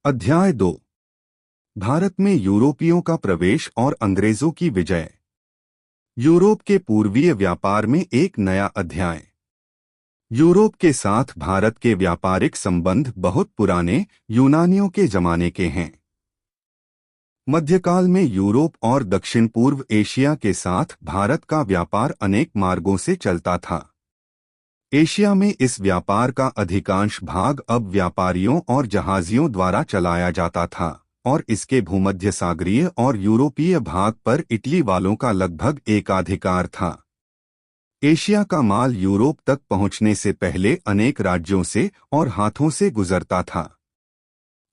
अध्याय 2। भारत में यूरोपियों का प्रवेश और अंग्रेजों की विजय। यूरोप के पूर्वीय व्यापार में एक नया अध्याय। यूरोप के साथ भारत के व्यापारिक संबंध बहुत पुराने यूनानियों के जमाने के हैं। मध्यकाल में यूरोप और दक्षिण पूर्व एशिया के साथ भारत का व्यापार अनेक मार्गों से चलता था। एशिया में इस व्यापार का अधिकांश भाग अब व्यापारियों और जहाजियों द्वारा चलाया जाता था और इसके भूमध्य सागरीय और यूरोपीय भाग पर इटली वालों का लगभग एकाधिकार था। एशिया का माल यूरोप तक पहुंचने से पहले अनेक राज्यों से और हाथों से गुजरता था।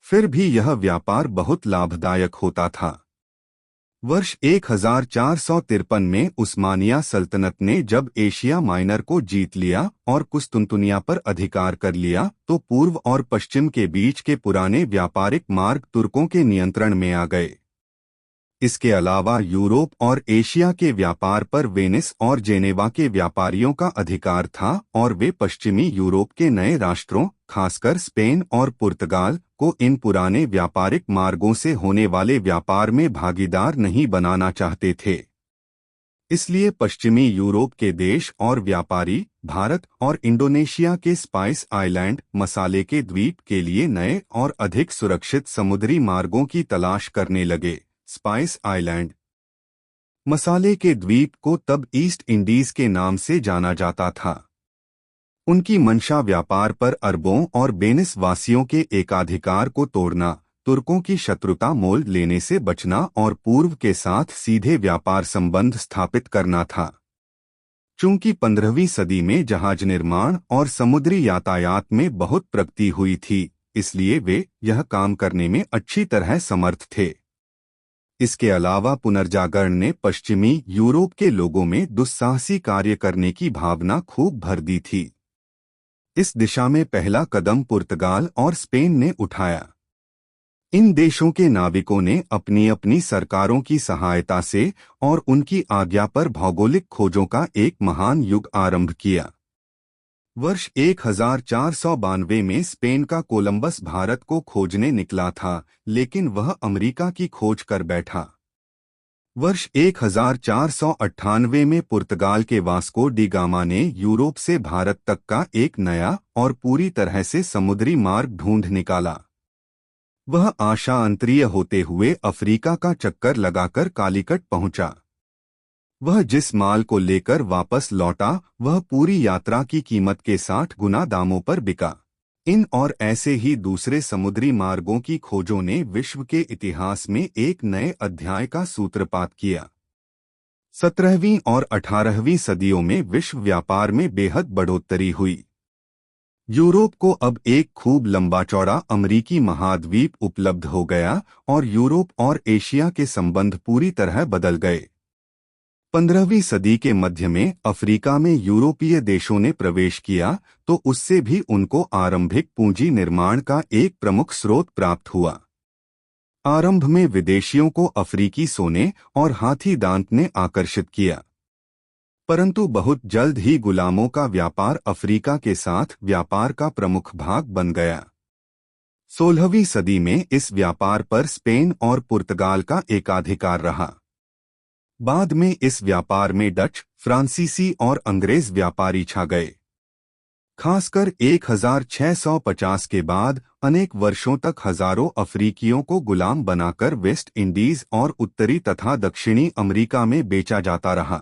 फिर भी यह व्यापार बहुत लाभदायक होता था। वर्ष 1453 में उस्मानिया सल्तनत ने जब एशिया माइनर को जीत लिया और कुस्तुनतुनिया पर अधिकार कर लिया तो पूर्व और पश्चिम के बीच के पुराने व्यापारिक मार्ग तुर्कों के नियंत्रण में आ गए। इसके अलावा यूरोप और एशिया के व्यापार पर वेनिस और जेनेवा के व्यापारियों का अधिकार था और वे पश्चिमी यूरोप के नए राष्ट्रों, खासकर स्पेन और पुर्तगाल को इन पुराने व्यापारिक मार्गों से होने वाले व्यापार में भागीदार नहीं बनाना चाहते थे। इसलिए पश्चिमी यूरोप के देश और व्यापारी भारत और इंडोनेशिया के स्पाइस आइलैंड मसाले के द्वीप के लिए नए और अधिक सुरक्षित समुद्री मार्गों की तलाश करने लगे। स्पाइस आइलैंड मसाले के द्वीप को तब ईस्ट इंडीज के नाम से जाना जाता था। उनकी मंशा व्यापार पर अरबों और बेनिस वासियों के एकाधिकार को तोड़ना, तुर्कों की शत्रुता मोल लेने से बचना और पूर्व के साथ सीधे व्यापार संबंध स्थापित करना था। चूंकि 15वीं सदी में जहाज निर्माण और समुद्री यातायात में बहुत प्रगति हुई थी, इसलिए वे यह काम करने में अच्छी तरह समर्थ थे। इसके अलावा पुनर्जागरण ने पश्चिमी यूरोप के लोगों में दुस्साहसी कार्य करने की भावना खूब भर दी थी। इस दिशा में पहला कदम पुर्तगाल और स्पेन ने उठाया। इन देशों के नाविकों ने अपनी अपनी सरकारों की सहायता से और उनकी आज्ञा पर भौगोलिक खोजों का एक महान युग आरंभ किया। वर्ष 1492 में स्पेन का कोलंबस भारत को खोजने निकला था, लेकिन वह अमेरिका की खोज कर बैठा। वर्ष 1498 में पुर्तगाल के वास्को डी गामा ने यूरोप से भारत तक का एक नया और पूरी तरह से समुद्री मार्ग ढूंढ निकाला। वह आशा अंतरीय होते हुए अफ्रीका का चक्कर लगाकर कालीकट पहुंचा। वह जिस माल को लेकर वापस लौटा वह पूरी यात्रा की कीमत के 60 गुना दामों पर बिका। इन और ऐसे ही दूसरे समुद्री मार्गों की खोजों ने विश्व के इतिहास में एक नए अध्याय का सूत्रपात किया। 17वीं और 18वीं सदियों में विश्व व्यापार में बेहद बढ़ोतरी हुई। यूरोप को अब एक खूब लंबा चौड़ा अमरीकी महाद्वीप उपलब्ध हो गया और यूरोप और एशिया के संबंध पूरी तरह बदल गए। 15वीं सदी के मध्य में अफ्रीका में यूरोपीय देशों ने प्रवेश किया तो उससे भी उनको आरंभिक पूंजी निर्माण का एक प्रमुख स्रोत प्राप्त हुआ। आरंभ में विदेशियों को अफ्रीकी सोने और हाथी दांत ने आकर्षित किया, परंतु बहुत जल्द ही गुलामों का व्यापार अफ्रीका के साथ व्यापार का प्रमुख भाग बन गया। 16वीं सदी में इस व्यापार पर स्पेन और पुर्तगाल का एकाधिकार रहा। बाद में इस व्यापार में डच, फ्रांसीसी और अंग्रेज व्यापारी छा गए। खासकर 1650 के बाद अनेक वर्षों तक हजारों अफ्रीकियों को गुलाम बनाकर वेस्ट इंडीज और उत्तरी तथा दक्षिणी अमेरिका में बेचा जाता रहा।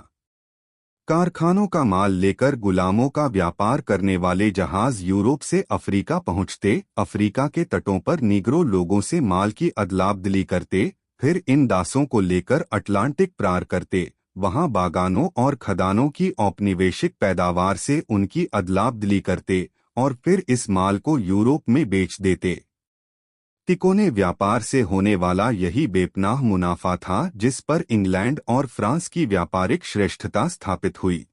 कारखानों का माल लेकर गुलामों का व्यापार करने वाले जहाज यूरोप से अफ्रीका पहुंचते, अफ्रीका के तटों पर नीग्रो लोगों से माल की अदलाबदली करते, फिर इन दासों को लेकर अटलांटिक पार करते, वहां बागानों और खदानों की औपनिवेशिक पैदावार से उनकी अदलाबदली करते और फिर इस माल को यूरोप में बेच देते। तिकोने व्यापार से होने वाला यही बेपनाह मुनाफा था जिस पर इंग्लैंड और फ्रांस की व्यापारिक श्रेष्ठता स्थापित हुई।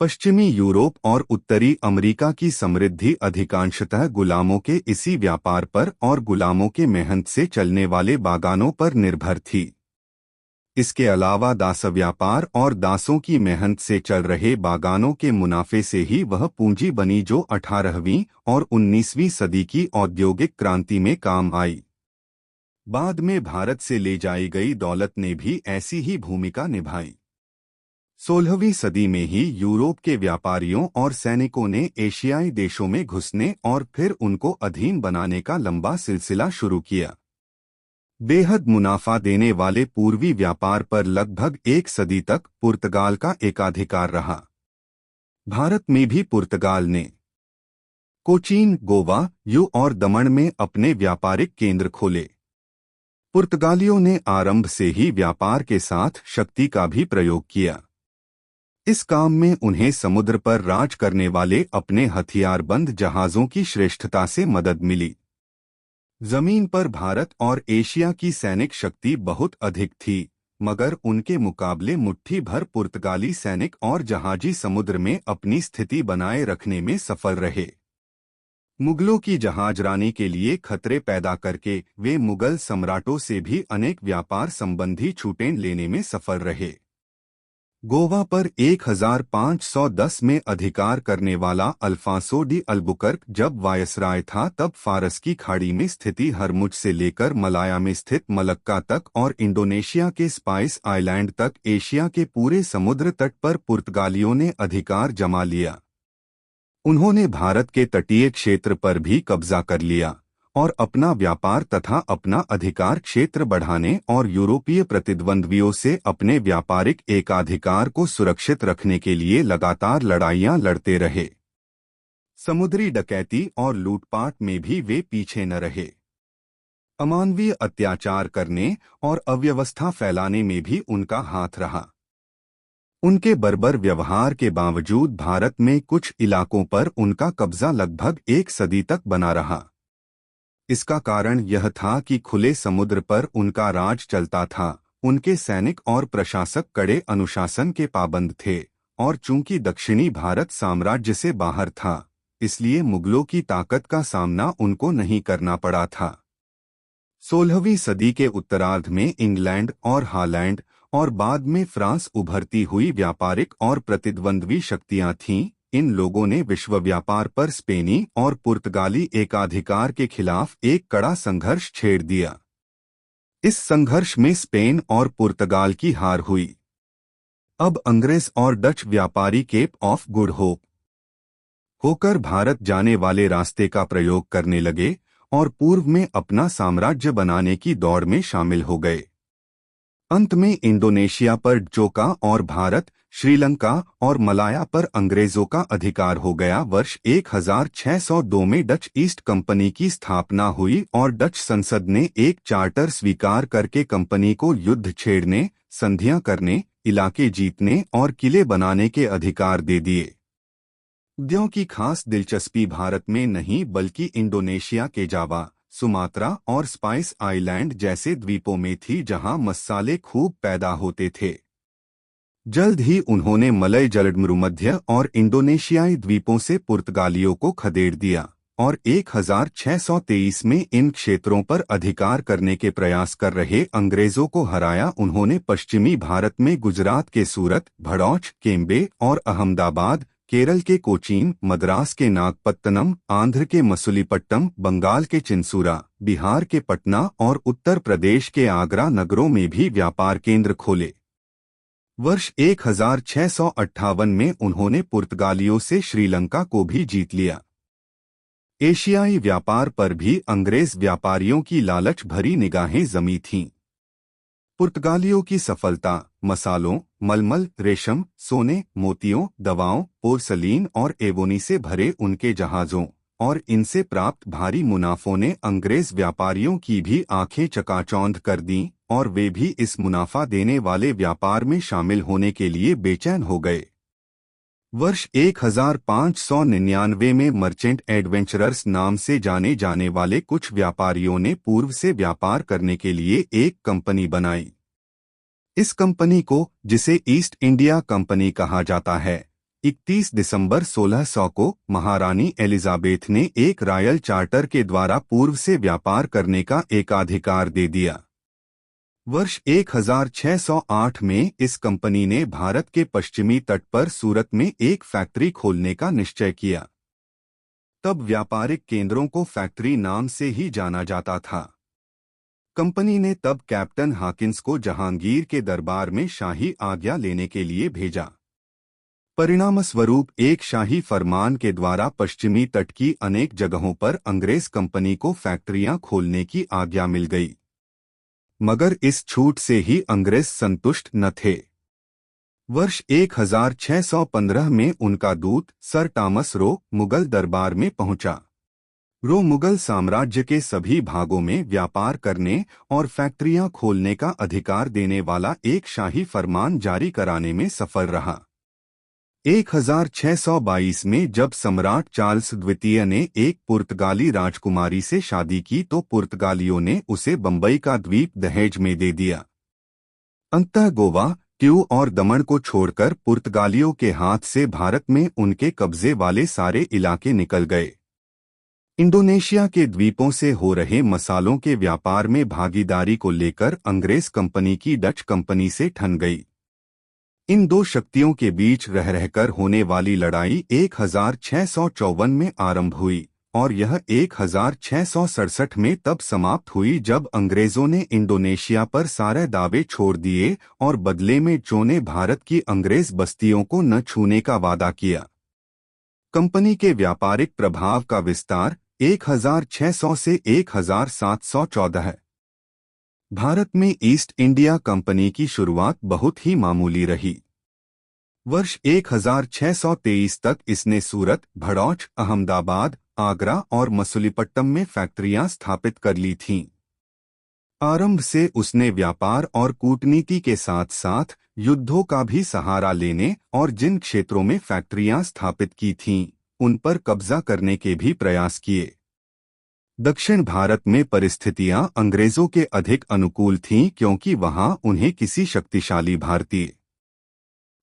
पश्चिमी यूरोप और उत्तरी अमेरिका की समृद्धि अधिकांशतः गुलामों के इसी व्यापार पर और गुलामों के मेहनत से चलने वाले बागानों पर निर्भर थी। इसके अलावा दास व्यापार और दासों की मेहनत से चल रहे बागानों के मुनाफे से ही वह पूंजी बनी जो 18वीं और 19वीं सदी की औद्योगिक क्रांति में काम आई। बाद में भारत से ले जाई गई दौलत ने भी ऐसी ही भूमिका निभाई। 16वीं सदी में ही यूरोप के व्यापारियों और सैनिकों ने एशियाई देशों में घुसने और फिर उनको अधीन बनाने का लंबा सिलसिला शुरू किया। बेहद मुनाफा देने वाले पूर्वी व्यापार पर लगभग एक सदी तक पुर्तगाल का एकाधिकार रहा। भारत में भी पुर्तगाल ने कोचीन, गोवा, यू और दमन में अपने व्यापारिक केंद्र खोले। पुर्तगालियों ने आरंभ से ही व्यापार के साथ शक्ति का भी प्रयोग किया। इस काम में उन्हें समुद्र पर राज करने वाले अपने हथियारबंद जहाजों की श्रेष्ठता से मदद मिली। जमीन पर भारत और एशिया की सैनिक शक्ति बहुत अधिक थी, मगर उनके मुकाबले मुट्ठी भर पुर्तगाली सैनिक और जहाजी समुद्र में अपनी स्थिति बनाए रखने में सफल रहे। मुगलों की जहाजरानी के लिए खतरे पैदा करके वे मुगल सम्राटों से भी अनेक व्यापार संबंधी छूटें लेने में सफल रहे। गोवा पर 1510 में अधिकार करने वाला अल्फांसो डी अल्बुकर्क जब वायसराय था तब फारस की खाड़ी में स्थिति हरमुज से लेकर मलाया में स्थित मलक्का तक और इंडोनेशिया के स्पाइस आइलैंड तक एशिया के पूरे समुद्र तट पर पुर्तगालियों ने अधिकार जमा लिया। उन्होंने भारत के तटीय क्षेत्र पर भी कब्जा कर लिया और अपना व्यापार तथा अपना अधिकार क्षेत्र बढ़ाने और यूरोपीय प्रतिद्वंद्वियों से अपने व्यापारिक एकाधिकार को सुरक्षित रखने के लिए लगातार लड़ाइयां लड़ते रहे। समुद्री डकैती और लूटपाट में भी वे पीछे न रहे। अमानवीय अत्याचार करने और अव्यवस्था फैलाने में भी उनका हाथ रहा। उनके बर्बर व्यवहार के बावजूद भारत में कुछ इलाकों पर उनका कब्जा लगभग एक सदी तक बना रहा। इसका कारण यह था कि खुले समुद्र पर उनका राज चलता था, उनके सैनिक और प्रशासक कड़े अनुशासन के पाबंद थे, और चूंकि दक्षिणी भारत साम्राज्य से बाहर था, इसलिए मुगलों की ताकत का सामना उनको नहीं करना पड़ा था। 16वीं सदी के उत्तरार्ध में इंग्लैंड और हॉलैंड और बाद में फ्रांस उभरती हुई व्यापारिक और प्रतिद्वंद्वी शक्तियां थीं। इन लोगों ने विश्व व्यापार पर स्पेनी और पुर्तगाली एकाधिकार के खिलाफ एक कड़ा संघर्ष छेड़ दिया। इस संघर्ष में स्पेन और पुर्तगाल की हार हुई। अब अंग्रेज और डच व्यापारी केप ऑफ गुड होप होकर भारत जाने वाले रास्ते का प्रयोग करने लगे और पूर्व में अपना साम्राज्य बनाने की दौड़ में शामिल हो गए। अंत में इंडोनेशिया पर जोका और भारत, श्रीलंका और मलाया पर अंग्रेजों का अधिकार हो गया। वर्ष 1602 में डच ईस्ट कंपनी की स्थापना हुई और डच संसद ने एक चार्टर स्वीकार करके कंपनी को युद्ध छेड़ने, संधियां करने, इलाके जीतने और किले बनाने के अधिकार दे दिए। उद्योगों की खास दिलचस्पी भारत में नहीं बल्कि इंडोनेशिया के जावा, सुमात्रा और स्पाइस आइलैंड जैसे द्वीपों में थी, जहां मसाले खूब पैदा होते थे। जल्द ही उन्होंने मलय जलमरूमध्य और इंडोनेशियाई द्वीपों से पुर्तगालियों को खदेड़ दिया और 1623 में इन क्षेत्रों पर अधिकार करने के प्रयास कर रहे अंग्रेजों को हराया। उन्होंने पश्चिमी भारत में गुजरात के सूरत, भड़ौच, केम्बे और अहमदाबाद, केरल के कोचीन, मद्रास के नागपत्तनम, आंध्र के मसूलीपट्टनम, बंगाल के चिंसूरा, बिहार के पटना और उत्तर प्रदेश के आगरा नगरों में भी व्यापार केंद्र खोले। वर्ष 1658 में उन्होंने पुर्तगालियों से श्रीलंका को भी जीत लिया। एशियाई व्यापार पर भी अंग्रेज व्यापारियों की लालच भरी निगाहें जमी थीं। पुर्तगालियों की सफलता मसालों, मलमल, रेशम, सोने, मोतियों, दवाओं, पोर्सलीन और एवोनी से भरे उनके जहाजों और इनसे प्राप्त भारी मुनाफों ने अंग्रेज व्यापारियों की भी आंखें चकाचौंध कर दीं और वे भी इस मुनाफा देने वाले व्यापार में शामिल होने के लिए बेचैन हो गए। वर्ष 1599 में मर्चेंट एडवेंचरर्स नाम से जाने जाने वाले कुछ व्यापारियों ने पूर्व से व्यापार करने के लिए एक कंपनी बनाई। इस कंपनी को, जिसे ईस्ट इंडिया कंपनी कहा जाता है, 31 दिसंबर 1600 को महारानी एलिजाबेथ ने एक रॉयल चार्टर के द्वारा पूर्व से व्यापार करने का एकाधिकार दे दिया। वर्ष 1608 में इस कंपनी ने भारत के पश्चिमी तट पर सूरत में एक फैक्ट्री खोलने का निश्चय किया। तब व्यापारिक केंद्रों को फैक्ट्री नाम से ही जाना जाता था। कंपनी ने तब कैप्टन हाकिंस को जहांगीर के दरबार में शाही आज्ञा लेने के लिए भेजा। परिणामस्वरूप एक शाही फरमान के द्वारा पश्चिमी तट की अनेक जगहों पर अंग्रेज कंपनी को फैक्ट्रियां खोलने की आज्ञा मिल गई। मगर इस छूट से ही अंग्रेज संतुष्ट न थे। वर्ष 1615 में उनका दूत सर टॉमस रो मुगल दरबार में पहुंचा। रो मुगल साम्राज्य के सभी भागों में व्यापार करने और फैक्ट्रियां खोलने का अधिकार देने वाला एक शाही फरमान जारी कराने में सफल रहा। 1622 में जब सम्राट चार्ल्स द्वितीय ने एक पुर्तगाली राजकुमारी से शादी की तो पुर्तगालियों ने उसे बंबई का द्वीप दहेज में दे दिया। अंततः गोवा, ट्यू और दमन को छोड़कर पुर्तगालियों के हाथ से भारत में उनके कब्जे वाले सारे इलाके निकल गए। इंडोनेशिया के द्वीपों से हो रहे मसालों के व्यापार में भागीदारी को लेकर अंग्रेज कंपनी की डच कंपनी से ठन गई। इन दो शक्तियों के बीच रह रहकर होने वाली लड़ाई 1654 में आरंभ हुई और यह 1667 में तब समाप्त हुई जब अंग्रेजों ने इंडोनेशिया पर सारे दावे छोड़ दिए और बदले में जो ने भारत की अंग्रेज बस्तियों को न छूने का वादा किया। कंपनी के व्यापारिक प्रभाव का विस्तार 1600 से 1714। भारत में ईस्ट इंडिया कंपनी की शुरुआत बहुत ही मामूली रही। वर्ष 1623 तक इसने सूरत, भड़ौच, अहमदाबाद, आगरा और मसूलीपट्टम में फैक्ट्रियां स्थापित कर ली थीं। आरंभ से उसने व्यापार और कूटनीति के साथ साथ युद्धों का भी सहारा लेने और जिन क्षेत्रों में फैक्ट्रियां स्थापित की थीं, उन पर कब्जा करने के भी प्रयास किए। दक्षिण भारत में परिस्थितियां अंग्रेजों के अधिक अनुकूल थीं क्योंकि वहां उन्हें किसी शक्तिशाली भारतीय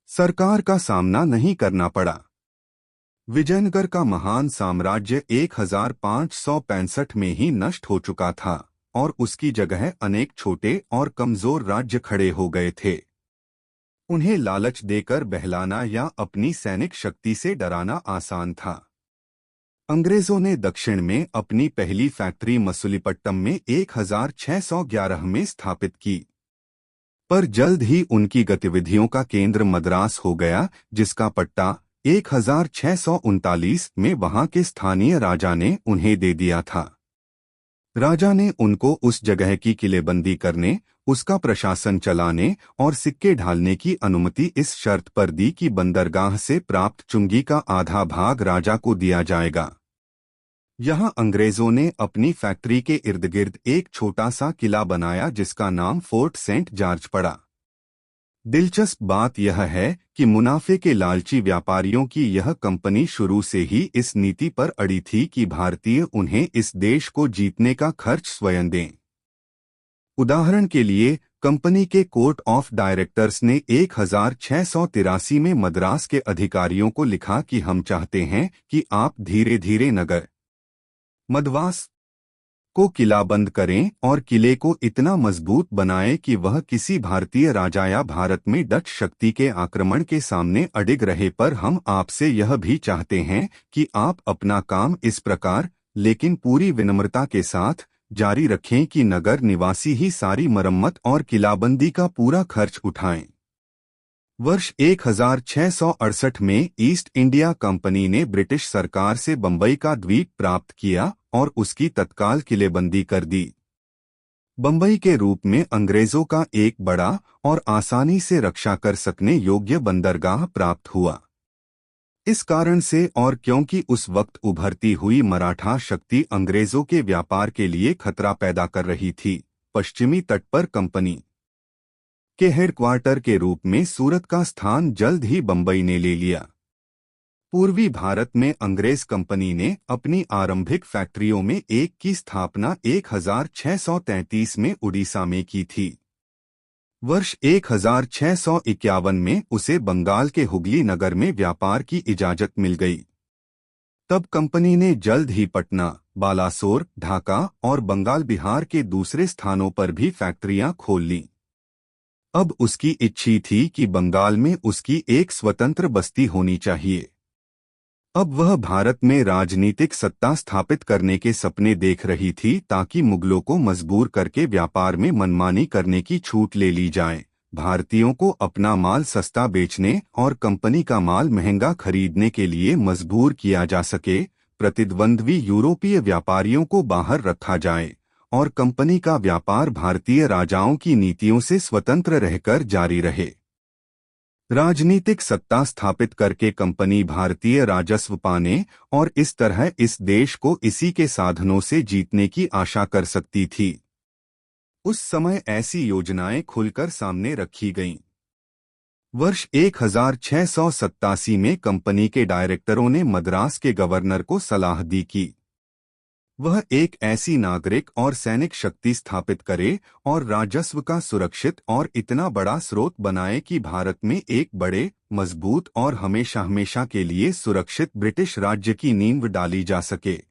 सरकार का सामना नहीं करना पड़ा। विजयनगर का महान साम्राज्य 1565 में ही नष्ट हो चुका था और उसकी जगह अनेक छोटे और कमजोर राज्य खड़े हो गए थे। उन्हें लालच देकर बहलाना या अपनी सैनिक शक्ति से डराना आसान था। अंग्रेजों ने दक्षिण में अपनी पहली फैक्ट्री मसूलीपट्टम में 1611 में स्थापित की, पर जल्द ही उनकी गतिविधियों का केंद्र मद्रास हो गया, जिसका पट्टा 1639 में वहां के स्थानीय राजा ने उन्हें दे दिया था। राजा ने उनको उस जगह की किलेबंदी करने, उसका प्रशासन चलाने और सिक्के ढालने की अनुमति इस शर्त पर दी कि बंदरगाह से प्राप्त चुंगी का आधा भाग राजा को दिया जाएगा। यहाँ अंग्रेजों ने अपनी फैक्ट्री के इर्दगिर्द एक छोटा सा किला बनाया जिसका नाम फोर्ट सेंट जॉर्ज पड़ा। दिलचस्प बात यह है कि मुनाफे के लालची व्यापारियों की यह कंपनी शुरू से ही इस नीति पर अड़ी थी कि भारतीय उन्हें इस देश को जीतने का खर्च स्वयं दें। उदाहरण के लिए कंपनी के कोर्ट ऑफ डायरेक्टर्स ने 1683 में मद्रास के अधिकारियों को लिखा कि हम चाहते हैं कि आप धीरे धीरे नगर मद्रास को किलाबंद करें और किले को इतना मजबूत बनाएं कि वह किसी भारतीय राजा या भारत में डच शक्ति के आक्रमण के सामने अडिग रहे। पर हम आपसे यह भी चाहते हैं कि आप अपना काम इस प्रकार, लेकिन पूरी विनम्रता के साथ जारी रखें कि नगर निवासी ही सारी मरम्मत और किलाबंदी का पूरा खर्च उठाएं। वर्ष 1668 में ईस्ट इंडिया कंपनी ने ब्रिटिश सरकार से बंबई का द्वीप प्राप्त किया और उसकी तत्काल किलेबंदी कर दी। बंबई के रूप में अंग्रेजों का एक बड़ा और आसानी से रक्षा कर सकने योग्य बंदरगाह प्राप्त हुआ। इस कारण से और क्योंकि उस वक्त उभरती हुई मराठा शक्ति अंग्रेजों के व्यापार के लिए खतरा पैदा कर रही थी, पश्चिमी तट पर कंपनी के हेडक्वार्टर के रूप में सूरत का स्थान जल्द ही बंबई ने ले लिया। पूर्वी भारत में अंग्रेज कंपनी ने अपनी आरंभिक फैक्ट्रियों में एक की स्थापना 1633 में उड़ीसा में की थी। वर्ष 1651 में उसे बंगाल के हुगली नगर में व्यापार की इजाजत मिल गई। तब कंपनी ने जल्द ही पटना, बालासोर, ढाका और बंगाल बिहार के दूसरे स्थानों पर भी फैक्ट्रियां खोल लीं। अब उसकी इच्छा थी कि बंगाल में उसकी एक स्वतंत्र बस्ती होनी चाहिए। अब वह भारत में राजनीतिक सत्ता स्थापित करने के सपने देख रही थी ताकि मुगलों को मजबूर करके व्यापार में मनमानी करने की छूट ले ली जाए, भारतीयों को अपना माल सस्ता बेचने और कंपनी का माल महंगा खरीदने के लिए मजबूर किया जा सके, प्रतिद्वंद्वी यूरोपीय व्यापारियों को बाहर रखा जाए और कंपनी का व्यापार भारतीय राजाओं की नीतियों से स्वतंत्र रहकर जारी रहे। राजनीतिक सत्ता स्थापित करके कंपनी भारतीय राजस्व पाने और इस तरह इस देश को इसी के साधनों से जीतने की आशा कर सकती थी। उस समय ऐसी योजनाएं खुलकर सामने रखी गईं। वर्ष 1687 में कंपनी के डायरेक्टरों ने मद्रास के गवर्नर को सलाह दी कि वह एक ऐसी नागरिक और सैनिक शक्ति स्थापित करे और राजस्व का सुरक्षित और इतना बड़ा स्रोत बनाए कि भारत में एक बड़े, मजबूत और हमेशा हमेशा के लिए सुरक्षित ब्रिटिश राज्य की नींव डाली जा सके।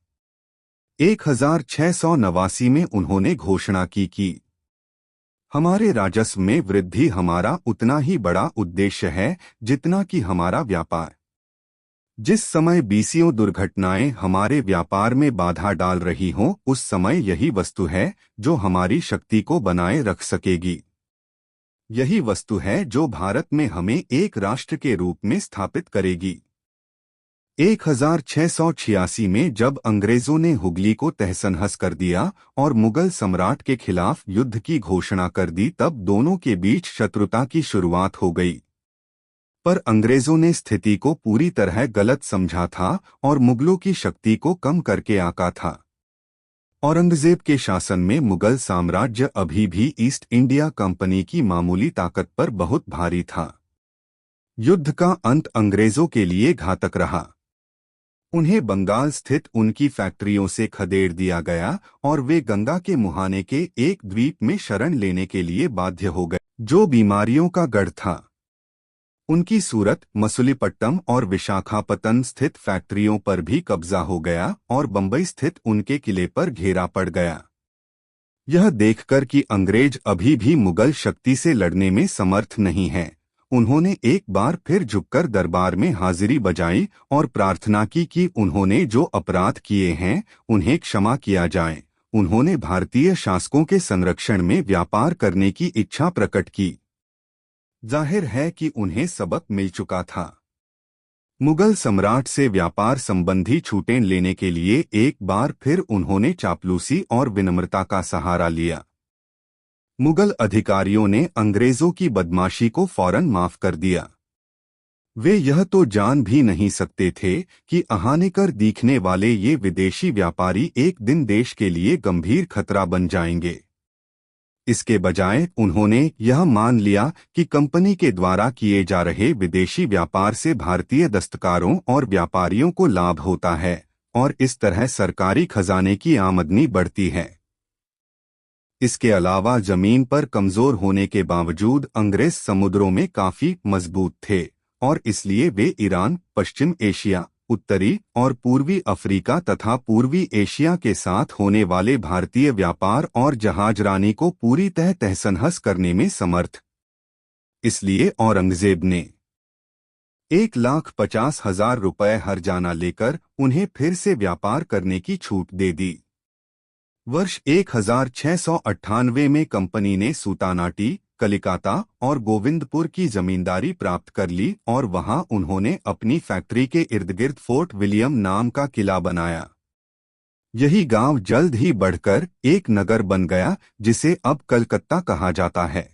1689 में उन्होंने घोषणा की कि हमारे राजस्व में वृद्धि हमारा उतना ही बड़ा उद्देश्य है जितना कि हमारा व्यापार। जिस समय बीसियों दुर्घटनाएं हमारे व्यापार में बाधा डाल रही हों, उस समय यही वस्तु है जो हमारी शक्ति को बनाए रख सकेगी। यही वस्तु है जो भारत में हमें एक राष्ट्र के रूप में स्थापित करेगी। 1686 में जब अंग्रेजों ने हुगली को तहस-नहस कर दिया और मुगल सम्राट के खिलाफ युद्ध की घोषणा कर दी, तब दोनों के बीच शत्रुता की शुरुआत हो गई। पर अंग्रेजों ने स्थिति को पूरी तरह गलत समझा था और मुगलों की शक्ति को कम करके आंका था। औरंगजेब के शासन में मुगल साम्राज्य अभी भी ईस्ट इंडिया कंपनी की मामूली ताकत पर बहुत भारी था। युद्ध का अंत अंग्रेजों के लिए घातक रहा। उन्हें बंगाल स्थित उनकी फैक्ट्रियों से खदेड़ दिया गया और वे गंगा के मुहाने के एक द्वीप में शरण लेने के लिए बाध्य हो गए, जो बीमारियों का गढ़ था। उनकी सूरत, मसूलीपट्टनम और विशाखापत्तनम स्थित फैक्ट्रियों पर भी कब्जा हो गया और बंबई स्थित उनके किले पर घेरा पड़ गया। यह देखकर कि अंग्रेज अभी भी मुगल शक्ति से लड़ने में समर्थ नहीं हैं, उन्होंने एक बार फिर झुककर दरबार में हाजिरी बजाई और प्रार्थना की कि उन्होंने जो अपराध किए हैं उन्हें क्षमा किया जाए। उन्होंने भारतीय शासकों के संरक्षण में व्यापार करने की इच्छा प्रकट की। जाहिर है कि उन्हें सबक मिल चुका था। मुगल सम्राट से व्यापार संबंधी छूटें लेने के लिए एक बार फिर उन्होंने चापलूसी और विनम्रता का सहारा लिया। मुगल अधिकारियों ने अंग्रेजों की बदमाशी को फौरन माफ कर दिया। वे यह तो जान भी नहीं सकते थे कि हानिकर दिखने वाले ये विदेशी व्यापारी एक दिन देश के लिए गंभीर खतरा बन जाएंगे। इसके बजाय उन्होंने यह मान लिया कि कंपनी के द्वारा किए जा रहे विदेशी व्यापार से भारतीय दस्तकारों और व्यापारियों को लाभ होता है और इस तरह सरकारी खजाने की आमदनी बढ़ती है। इसके अलावा जमीन पर कमजोर होने के बावजूद अंग्रेज समुद्रों में काफी मजबूत थे और इसलिए वे ईरान, पश्चिम एशिया, उत्तरी और पूर्वी अफ्रीका तथा पूर्वी एशिया के साथ होने वाले भारतीय व्यापार और जहाजरानी को पूरी तरह तहस-नहस करने में समर्थ। इसलिए औरंगजेब ने 1,50,000 रुपये हर्जाना लेकर उन्हें फिर से व्यापार करने की छूट दे दी। वर्ष 1698 में कंपनी ने सूतानाटी, कलिकाता और गोविंदपुर की जमींदारी प्राप्त कर ली और वहां उन्होंने अपनी फैक्ट्री के इर्दगिर्द फोर्ट विलियम नाम का किला बनाया। यही गांव जल्द ही बढ़कर एक नगर बन गया जिसे अब कलकत्ता कहा जाता है।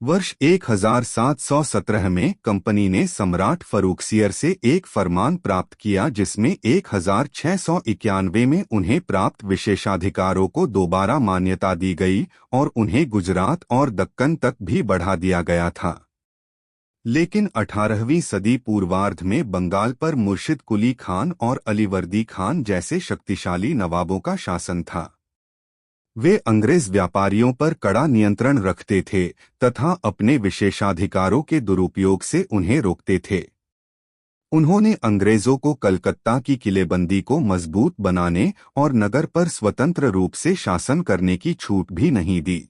वर्ष 1717 में कंपनी ने सम्राट फर्रुखसियर से एक फरमान प्राप्त किया जिसमें 1691 में उन्हें प्राप्त विशेषाधिकारों को दोबारा मान्यता दी गई और उन्हें गुजरात और दक्कन तक भी बढ़ा दिया गया था। लेकिन 18वीं सदी पूर्वार्ध में बंगाल पर मुर्शिद कुली खान और अलीवर्दी खान जैसे शक्तिशाली नवाबों का शासन था। वे अंग्रेज व्यापारियों पर कड़ा नियंत्रण रखते थे तथा अपने विशेषाधिकारों के दुरुपयोग से उन्हें रोकते थे। उन्होंने अंग्रेजों को कलकत्ता की किलेबंदी को मजबूत बनाने और नगर पर स्वतंत्र रूप से शासन करने की छूट भी नहीं दी।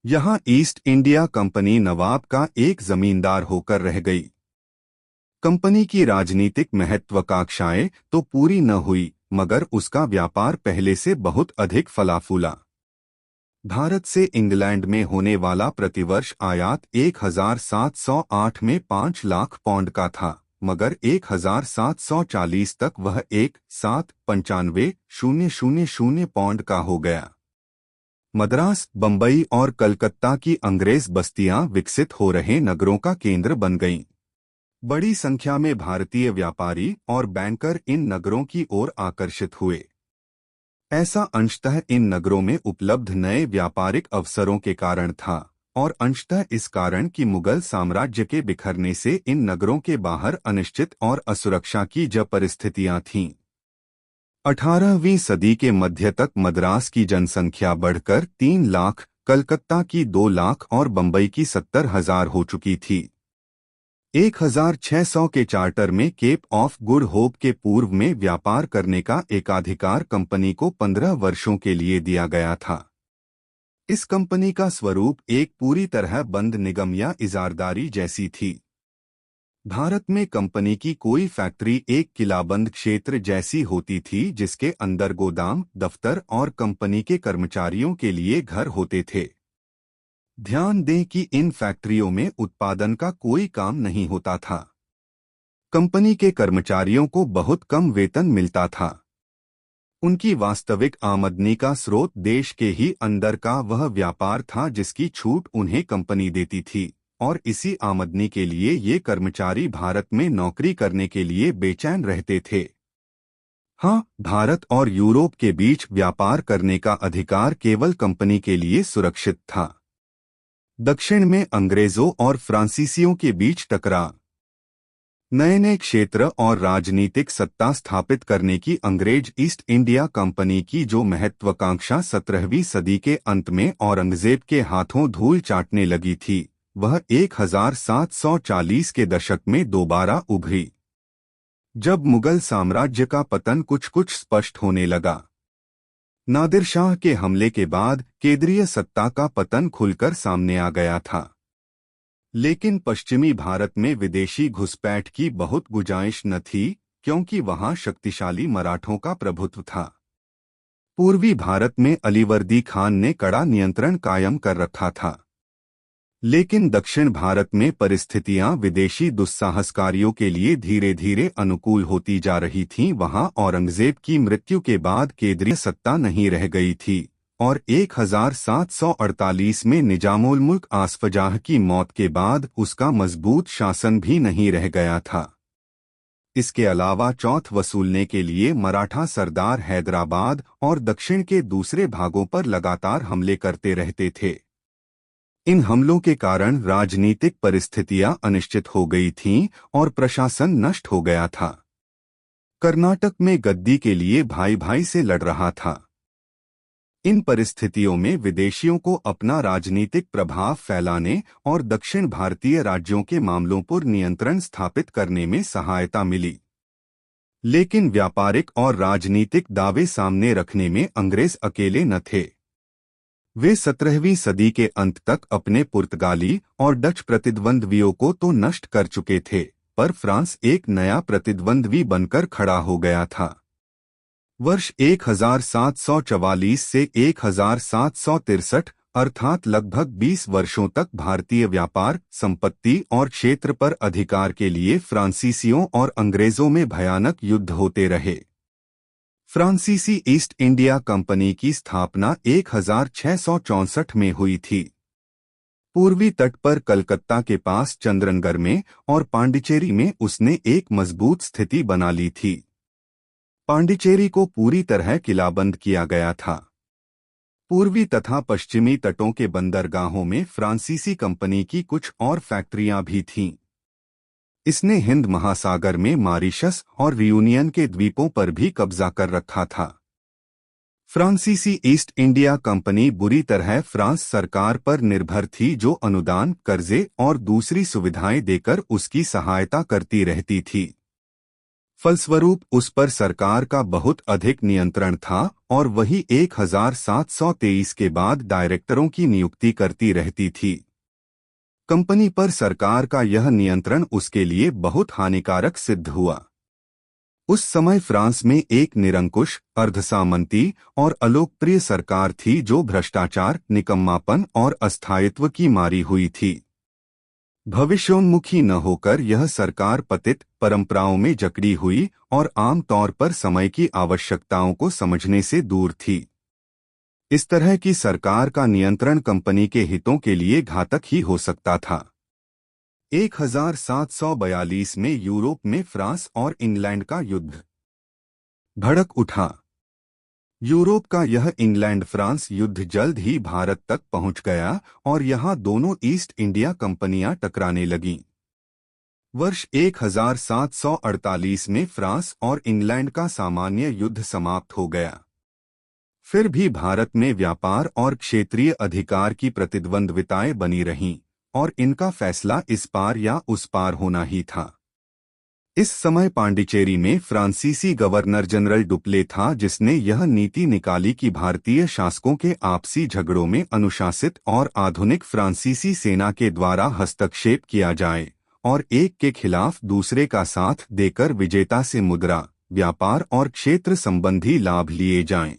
यहाँ ईस्ट इंडिया कंपनी नवाब का एक जमींदार होकर रह गई। कंपनी की राजनीतिक महत्वाकांक्षाएं तो पूरी न हुई, मगर उसका व्यापार पहले से बहुत अधिक फला फूला। भारत से इंग्लैंड में होने वाला प्रतिवर्ष आयात 1708 में 5 लाख पौंड का था, मगर 1740 तक वह 1,795,000 पौंड का हो गया। मद्रास, बंबई और कलकत्ता की अंग्रेज बस्तियां विकसित हो रहे नगरों का केंद्र बन गईं। बड़ी संख्या में भारतीय व्यापारी और बैंकर इन नगरों की ओर आकर्षित हुए। ऐसा अंशतः इन नगरों में उपलब्ध नए व्यापारिक अवसरों के कारण था, और अंशतः इस कारण कि मुगल साम्राज्य के बिखरने से इन नगरों के बाहर अनिश्चित और असुरक्षा की जो परिस्थितियां थीं। 18वीं सदी के मध्य तक मद्रास की जनसंख्या बढ़कर 3 लाख, कलकत्ता की 2 लाख और बंबई की 70,000 हो चुकी थी। 1600 के चार्टर में केप ऑफ गुड होप के पूर्व में व्यापार करने का एकाधिकार कंपनी को 15 वर्षों के लिए दिया गया था। इस कंपनी का स्वरूप एक पूरी तरह बंद निगम या इजारदारी जैसी थी। भारत में कंपनी की कोई फैक्ट्री एक किलाबंद क्षेत्र जैसी होती थी, जिसके अंदर गोदाम, दफ्तर और कंपनी के कर्मचारियों के लिए घर होते थे। ध्यान दें कि इन फैक्ट्रियों में उत्पादन का कोई काम नहीं होता था। कंपनी के कर्मचारियों को बहुत कम वेतन मिलता था। उनकी वास्तविक आमदनी का स्रोत देश के ही अंदर का वह व्यापार था जिसकी छूट उन्हें कंपनी देती थी, और इसी आमदनी के लिए ये कर्मचारी भारत में नौकरी करने के लिए बेचैन रहते थे। हाँ, भारत और यूरोप के बीच व्यापार करने का अधिकार केवल कंपनी के लिए सुरक्षित था। दक्षिण में अंग्रेजों और फ्रांसीसियों के बीच टकराव। नए नए क्षेत्र और राजनीतिक सत्ता स्थापित करने की अंग्रेज ईस्ट इंडिया कंपनी की जो महत्वाकांक्षा 17वीं सदी के अंत में औरंगजेब के हाथों धूल चाटने लगी थी, वह 1740 के दशक में दोबारा उभरी, जब मुगल साम्राज्य का पतन कुछ कुछ स्पष्ट होने लगा। नादिर शाह के हमले के बाद केंद्रीय सत्ता का पतन खुलकर सामने आ गया था, लेकिन पश्चिमी भारत में विदेशी घुसपैठ की बहुत गुंजाइश न थी, क्योंकि वहां शक्तिशाली मराठों का प्रभुत्व था। पूर्वी भारत में अलीवर्दी खान ने कड़ा नियंत्रण कायम कर रखा था, लेकिन दक्षिण भारत में परिस्थितियां विदेशी दुस्साहसकारियों के लिए धीरे धीरे अनुकूल होती जा रही थीं। वहां औरंगजेब की मृत्यु के बाद केंद्रीय सत्ता नहीं रह गई थी, और 1748 में निजामुल मुल्क आसफजाह की मौत के बाद उसका मजबूत शासन भी नहीं रह गया था। इसके अलावा चौथ वसूलने के लिए मराठा सरदार हैदराबाद और दक्षिण के दूसरे भागों पर लगातार हमले करते रहते थे। इन हमलों के कारण राजनीतिक परिस्थितियां अनिश्चित हो गई थीं और प्रशासन नष्ट हो गया था। कर्नाटक में गद्दी के लिए भाई भाई से लड़ रहा था। इन परिस्थितियों में विदेशियों को अपना राजनीतिक प्रभाव फैलाने और दक्षिण भारतीय राज्यों के मामलों पर नियंत्रण स्थापित करने में सहायता मिली। लेकिन व्यापारिक और राजनीतिक दावे सामने रखने में अंग्रेज अकेले न थे। वे 17वीं सदी के अंत तक अपने पुर्तगाली और डच प्रतिद्वंद्वियों को तो नष्ट कर चुके थे, पर फ्रांस एक नया प्रतिद्वंद्वी बनकर खड़ा हो गया था। वर्ष 1744 से 1763, अर्थात लगभग 20 वर्षों तक भारतीय व्यापार, संपत्ति और क्षेत्र पर अधिकार के लिए फ्रांसीसियों और अंग्रेजों में भयानक युद्ध होते रहे। फ्रांसीसी ईस्ट इंडिया कंपनी की स्थापना 1664 में हुई थी। पूर्वी तट पर कलकत्ता के पास चंद्रनगर में और पांडिचेरी में उसने एक मजबूत स्थिति बना ली थी। पांडिचेरी को पूरी तरह किलाबंद किया गया था। पूर्वी तथा पश्चिमी तटों के बंदरगाहों में फ्रांसीसी कंपनी की कुछ और फैक्ट्रियां भी थीं। इसने हिंद महासागर में मॉरिशस और रियूनियन के द्वीपों पर भी कब्जा कर रखा था। फ्रांसीसी ईस्ट इंडिया कंपनी बुरी तरह फ्रांस सरकार पर निर्भर थी, जो अनुदान, कर्जे और दूसरी सुविधाएं देकर उसकी सहायता करती रहती थी। फलस्वरूप उस पर सरकार का बहुत अधिक नियंत्रण था और वही 1723 के बाद डायरेक्टरों की नियुक्ति करती रहती थी। कंपनी पर सरकार का यह नियंत्रण उसके लिए बहुत हानिकारक सिद्ध हुआ। उस समय फ्रांस में एक निरंकुश, अर्धसामंती और अलोकप्रिय सरकार थी जो भ्रष्टाचार, निकम्मापन और अस्थायित्व की मारी हुई थी। भविष्योन्मुखी न होकर यह सरकार पतित परंपराओं में जकड़ी हुई और आम तौर पर समय की आवश्यकताओं को समझने से दूर थी। इस तरह की सरकार का नियंत्रण कंपनी के हितों के लिए घातक ही हो सकता था। 1742 में यूरोप में फ्रांस और इंग्लैंड का युद्ध भड़क उठा। यूरोप का यह इंग्लैंड फ्रांस युद्ध जल्द ही भारत तक पहुंच गया और यहां दोनों ईस्ट इंडिया कंपनियां टकराने लगीं। वर्ष 1748 में फ्रांस और इंग्लैंड का सामान्य युद्ध समाप्त हो गया। फिर भी भारत में व्यापार और क्षेत्रीय अधिकार की प्रतिद्वंद्विताएं बनी रहीं और इनका फैसला इस पार या उस पार होना ही था। इस समय पांडिचेरी में फ्रांसीसी गवर्नर जनरल डुप्ले था, जिसने यह नीति निकाली कि भारतीय शासकों के आपसी झगड़ों में अनुशासित और आधुनिक फ्रांसीसी सेना के द्वारा हस्तक्षेप किया जाए और एक के खिलाफ दूसरे का साथ देकर विजेता से मुद्रा, व्यापार और क्षेत्र संबंधी लाभ लिए जाएं।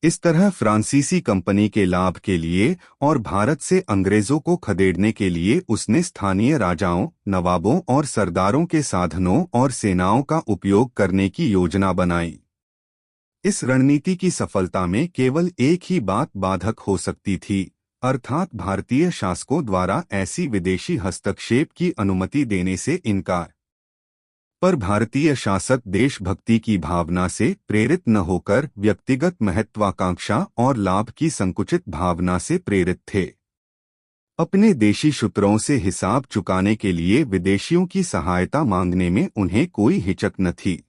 इस तरह फ्रांसीसी कंपनी के लाभ के लिए और भारत से अंग्रेजों को खदेड़ने के लिए उसने स्थानीय राजाओं, नवाबों और सरदारों के साधनों और सेनाओं का उपयोग करने की योजना बनाई। इस रणनीति की सफलता में केवल एक ही बात बाधक हो सकती थी, अर्थात भारतीय शासकों द्वारा ऐसी विदेशी हस्तक्षेप की अनुमति देने से इनकार। पर भारतीय शासक देशभक्ति की भावना से प्रेरित न होकर व्यक्तिगत महत्वाकांक्षा और लाभ की संकुचित भावना से प्रेरित थे। अपने देशी शत्रुओं से हिसाब चुकाने के लिए विदेशियों की सहायता मांगने में उन्हें कोई हिचक न थी।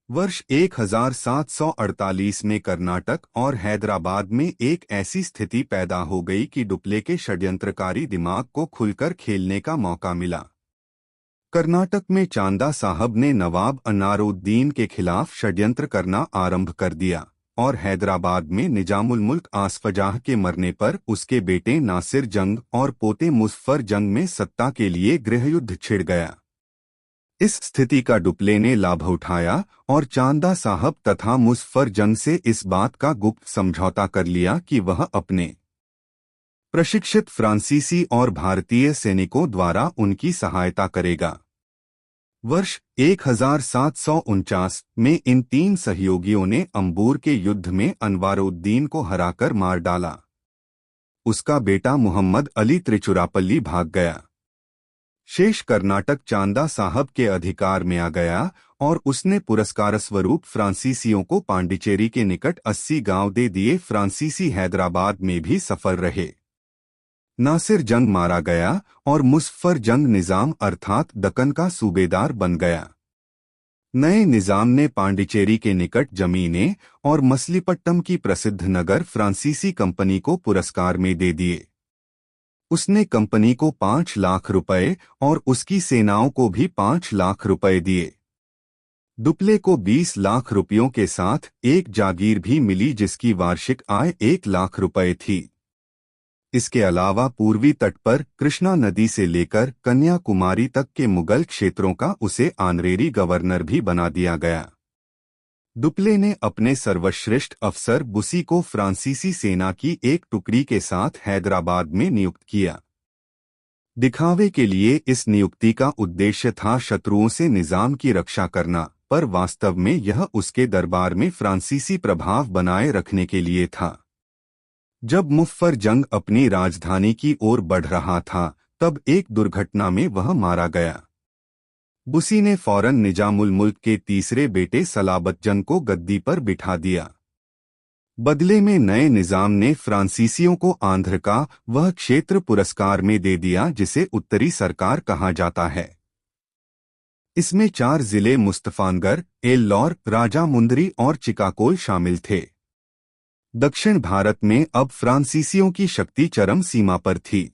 वर्ष 1748 में कर्नाटक और हैदराबाद में एक ऐसी स्थिति पैदा हो गई कि डुप्ले के षड्यंत्रकारी दिमाग को खुलकर खेलने का मौका मिला। कर्नाटक में चांदा साहब ने नवाब अनारुद्दीन के खिलाफ षड्यंत्र करना आरंभ कर दिया और हैदराबाद में निजामुल मुल्क आसफजाह के मरने पर उसके बेटे नासिर जंग और पोते मुजफ्फर जंग में सत्ता के लिए गृहयुद्ध छिड़ गया। इस स्थिति का डुप्ले ने लाभ उठाया और चांदा साहब तथा मुजफ्फर जंग से इस बात का गुप्त समझौता कर लिया कि वह अपने प्रशिक्षित फ्रांसीसी और भारतीय सैनिकों द्वारा उनकी सहायता करेगा। वर्ष 1749 में इन तीन सहयोगियों ने अंबूर के युद्ध में अनवारुद्दीन को हराकर मार डाला। उसका बेटा मुहम्मद अली त्रिचुरापल्ली भाग गया। शेष कर्नाटक चांदा साहब के अधिकार में आ गया और उसने पुरस्कार स्वरूप फ्रांसीसियों को पांडिचेरी के निकट 80 गांव दे दिए। फ्रांसीसी हैदराबाद में भी सफल रहे। नासिर जंग मारा गया और मुजफ्फर जंग निजाम अर्थात दक्कन का सूबेदार बन गया। नए निजाम ने पांडिचेरी के निकट जमीनें और मछलीपट्टनम की प्रसिद्ध नगर फ्रांसीसी कंपनी को पुरस्कार में दे दिए। उसने कंपनी को 5 लाख रुपए और उसकी सेनाओं को भी 5 लाख रुपए दिए। डुप्ले को 20 लाख रुपयों के साथ एक जागीर भी मिली जिसकी वार्षिक आय 1 लाख रुपए थी। इसके अलावा पूर्वी तट पर कृष्णा नदी से लेकर कन्याकुमारी तक के मुगल क्षेत्रों का उसे ऑनरेरी गवर्नर भी बना दिया गया। डुप्ले ने अपने सर्वश्रेष्ठ अफसर बुसी को फ्रांसीसी सेना की एक टुकड़ी के साथ हैदराबाद में नियुक्त किया। दिखावे के लिए इस नियुक्ति का उद्देश्य था शत्रुओं से निजाम की रक्षा करना, पर वास्तव में यह उसके दरबार में फ्रांसीसी प्रभाव बनाए रखने के लिए था। जब मुजफ्फर जंग अपनी राजधानी की ओर बढ़ रहा था, तब एक दुर्घटना में वह मारा गया। बुसी ने फौरन निजामुल मुल्क के तीसरे बेटे सलाबत जंग को गद्दी पर बिठा दिया। बदले में नए निजाम ने फ्रांसीसियों को आंध्र का वह क्षेत्र पुरस्कार में दे दिया जिसे उत्तरी सरकार कहा जाता है। इसमें 4 जिले मुस्तफानगढ़, एल्लौर, राजामुंदरी और चिकाकोल शामिल थे। दक्षिण भारत में अब फ्रांसीसियों की शक्ति चरम सीमा पर थी।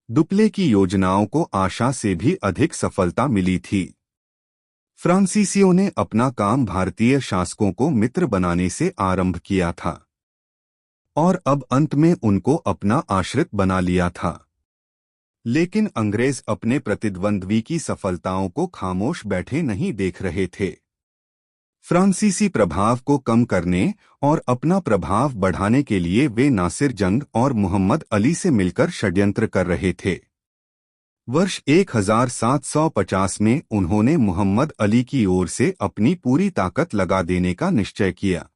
डुप्ले की योजनाओं को आशा से भी अधिक सफलता मिली थी। फ्रांसीसियों ने अपना काम भारतीय शासकों को मित्र बनाने से आरंभ किया था और अब अंत में उनको अपना आश्रित बना लिया था। लेकिन अंग्रेज अपने प्रतिद्वंद्वी की सफलताओं को खामोश बैठे नहीं देख रहे थे। फ्रांसीसी प्रभाव को कम करने और अपना प्रभाव बढ़ाने के लिए वे नासिर जंग और मोहम्मद अली से मिलकर षड्यंत्र कर रहे थे। वर्ष 1750 में उन्होंने मोहम्मद अली की ओर से अपनी पूरी ताकत लगा देने का निश्चय किया।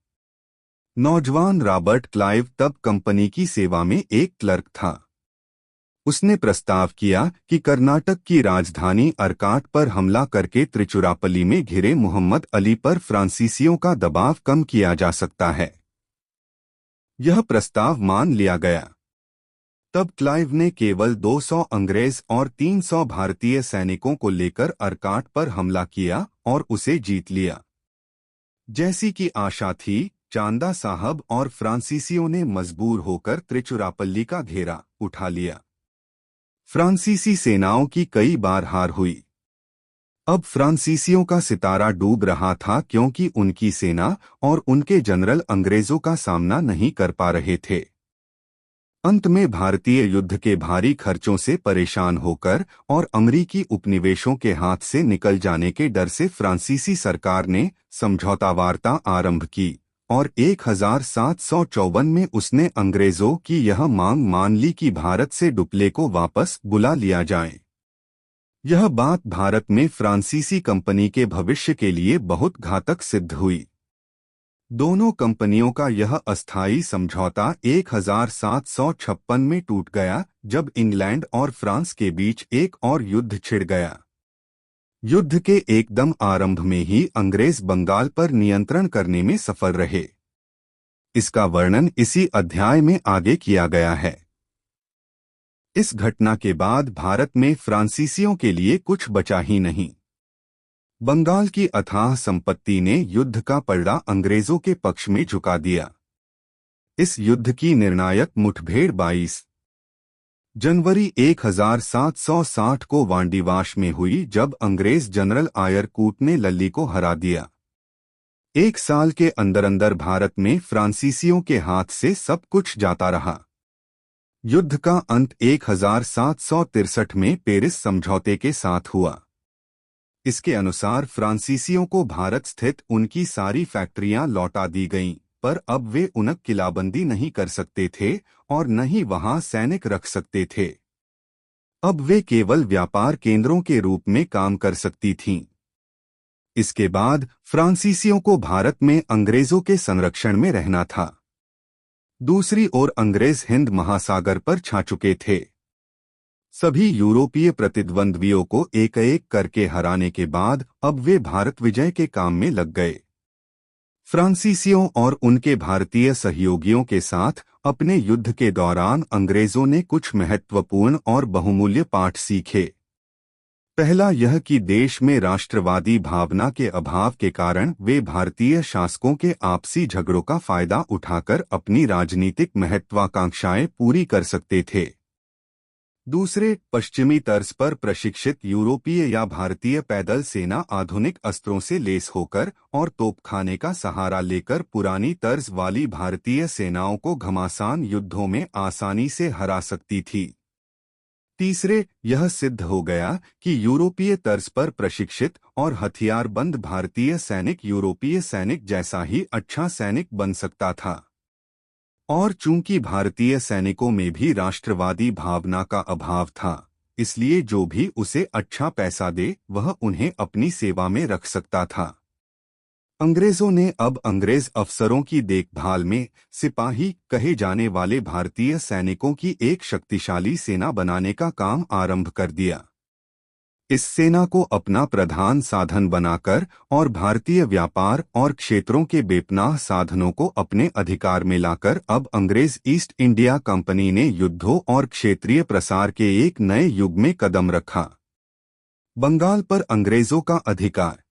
नौजवान रॉबर्ट क्लाइव तब कंपनी की सेवा में एक क्लर्क था। उसने प्रस्ताव किया कि कर्नाटक की राजधानी अर्काट पर हमला करके त्रिचुरापल्ली में घिरे मोहम्मद अली पर फ्रांसीसियों का दबाव कम किया जा सकता है। यह प्रस्ताव मान लिया गया। तब क्लाइव ने केवल 200 अंग्रेज और 300 भारतीय सैनिकों को लेकर अर्काट पर हमला किया और उसे जीत लिया। जैसी कि आशा थी, चांदा साहब और फ्रांसीसियों ने मजबूर होकर त्रिचुरापल्ली का घेरा उठा लिया। फ्रांसीसी सेनाओं की कई बार हार हुई। अब फ्रांसीसियों का सितारा डूब रहा था क्योंकि उनकी सेना और उनके जनरल अंग्रेजों का सामना नहीं कर पा रहे थे। अंत में भारतीय युद्ध के भारी खर्चों से परेशान होकर और अमरीकी उपनिवेशों के हाथ से निकल जाने के डर से फ्रांसीसी सरकार ने समझौता वार्ता आरंभ की और 1754 में उसने अंग्रेजों की यह मांग मान ली कि भारत से डुप्ले को वापस बुला लिया जाए। यह बात भारत में फ्रांसीसी कंपनी के भविष्य के लिए बहुत घातक सिद्ध हुई। दोनों कंपनियों का यह अस्थायी समझौता 1756 में टूट गया जब इंग्लैंड और फ्रांस के बीच एक और युद्ध छिड़ गया। युद्ध के एकदम आरंभ में ही अंग्रेज बंगाल पर नियंत्रण करने में सफल रहे। इसका वर्णन इसी अध्याय में आगे किया गया है। इस घटना के बाद भारत में फ्रांसीसियों के लिए कुछ बचा ही नहीं। बंगाल की अथाह संपत्ति ने युद्ध का पलड़ा अंग्रेजों के पक्ष में झुका दिया। इस युद्ध की निर्णायक मुठभेड़ 22 जनवरी 1760 को वांडीवाश में हुई जब अंग्रेज जनरल आयरकूट ने लल्ली को हरा दिया। एक साल के अंदर अंदर भारत में फ्रांसीसियों के हाथ से सब कुछ जाता रहा। युद्ध का अंत 1763 में पेरिस समझौते के साथ हुआ। इसके अनुसार फ्रांसीसियों को भारत स्थित उनकी सारी फैक्ट्रियां लौटा दी गईं, पर अब वे उनक किलाबंदी नहीं कर सकते थे और न ही वहां सैनिक रख सकते थे। अब वे केवल व्यापार केंद्रों के रूप में काम कर सकती थीं। इसके बाद फ्रांसीसियों को भारत में अंग्रेजों के संरक्षण में रहना था। दूसरी ओर अंग्रेज हिंद महासागर पर छा चुके थे। सभी यूरोपीय प्रतिद्वंद्वियों को एक एक करके हराने के बाद अब वे भारत विजय के काम में लग गए। फ्रांसीसियों और उनके भारतीय सहयोगियों के साथ अपने युद्ध के दौरान अंग्रेजों ने कुछ महत्वपूर्ण और बहुमूल्य पाठ सीखे। पहला यह कि देश में राष्ट्रवादी भावना के अभाव के कारण वे भारतीय शासकों के आपसी झगड़ों का फायदा उठाकर अपनी राजनीतिक महत्वाकांक्षाएं पूरी कर सकते थे। दूसरे, पश्चिमी तर्ज पर प्रशिक्षित यूरोपीय या भारतीय पैदल सेना आधुनिक अस्त्रों से लेस होकर और तोपखाने का सहारा लेकर पुरानी तर्ज वाली भारतीय सेनाओं को घमासान युद्धों में आसानी से हरा सकती थी। तीसरे, यह सिद्ध हो गया कि यूरोपीय तर्ज पर प्रशिक्षित और हथियारबंद भारतीय सैनिक यूरोपीय सैनिक जैसा ही अच्छा सैनिक बन सकता था। और चूंकि भारतीय सैनिकों में भी राष्ट्रवादी भावना का अभाव था, इसलिए जो भी उसे अच्छा पैसा दे वह उन्हें अपनी सेवा में रख सकता था। अंग्रेजों ने अब अंग्रेज अफसरों की देखभाल में सिपाही कहे जाने वाले भारतीय सैनिकों की एक शक्तिशाली सेना बनाने का काम आरंभ कर दिया। इस सेना को अपना प्रधान साधन बनाकर और भारतीय व्यापार और क्षेत्रों के बेपनाह साधनों को अपने अधिकार में लाकर अब अंग्रेज ईस्ट इंडिया कंपनी ने युद्धों और क्षेत्रीय प्रसार के एक नए युग में कदम रखा। बंगाल पर अंग्रेजों का अधिकार।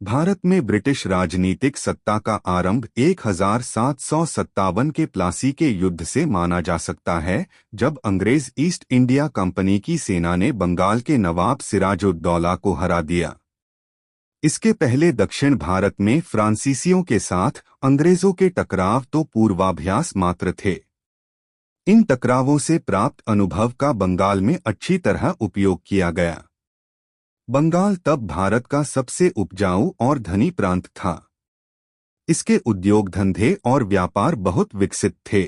भारत में ब्रिटिश राजनीतिक सत्ता का आरंभ 1757 के प्लासी के युद्ध से माना जा सकता है, जब अंग्रेज ईस्ट इंडिया कंपनी की सेना ने बंगाल के नवाब सिराजुद्दौला को हरा दिया। इसके पहले दक्षिण भारत में फ्रांसीसियों के साथ अंग्रेजों के टकराव तो पूर्वाभ्यास मात्र थे। इन टकरावों से प्राप्त अनुभव का बंगाल में अच्छी तरह उपयोग किया गया। बंगाल तब भारत का सबसे उपजाऊ और धनी प्रांत था। इसके उद्योग धंधे और व्यापार बहुत विकसित थे।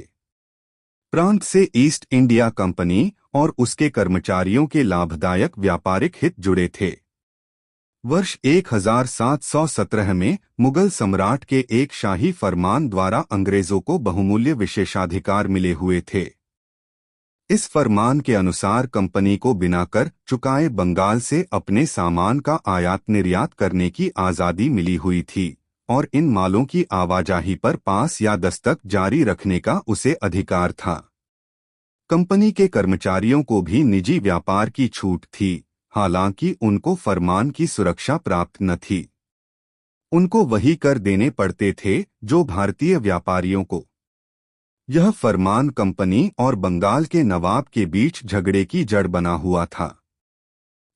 प्रांत से ईस्ट इंडिया कंपनी और उसके कर्मचारियों के लाभदायक व्यापारिक हित जुड़े थे। वर्ष 1717 में मुगल सम्राट के एक शाही फरमान द्वारा अंग्रेजों को बहुमूल्य विशेषाधिकार मिले हुए थे। इस फरमान के अनुसार कंपनी को बिना कर चुकाए बंगाल से अपने सामान का आयात निर्यात करने की आज़ादी मिली हुई थी और इन मालों की आवाजाही पर पास या दस्तक जारी रखने का उसे अधिकार था। कंपनी के कर्मचारियों को भी निजी व्यापार की छूट थी, हालांकि उनको फरमान की सुरक्षा प्राप्त न थी। उनको वही कर देने पड़ते थे जो भारतीय व्यापारियों को। यह फरमान कंपनी और बंगाल के नवाब के बीच झगड़े की जड़ बना हुआ था।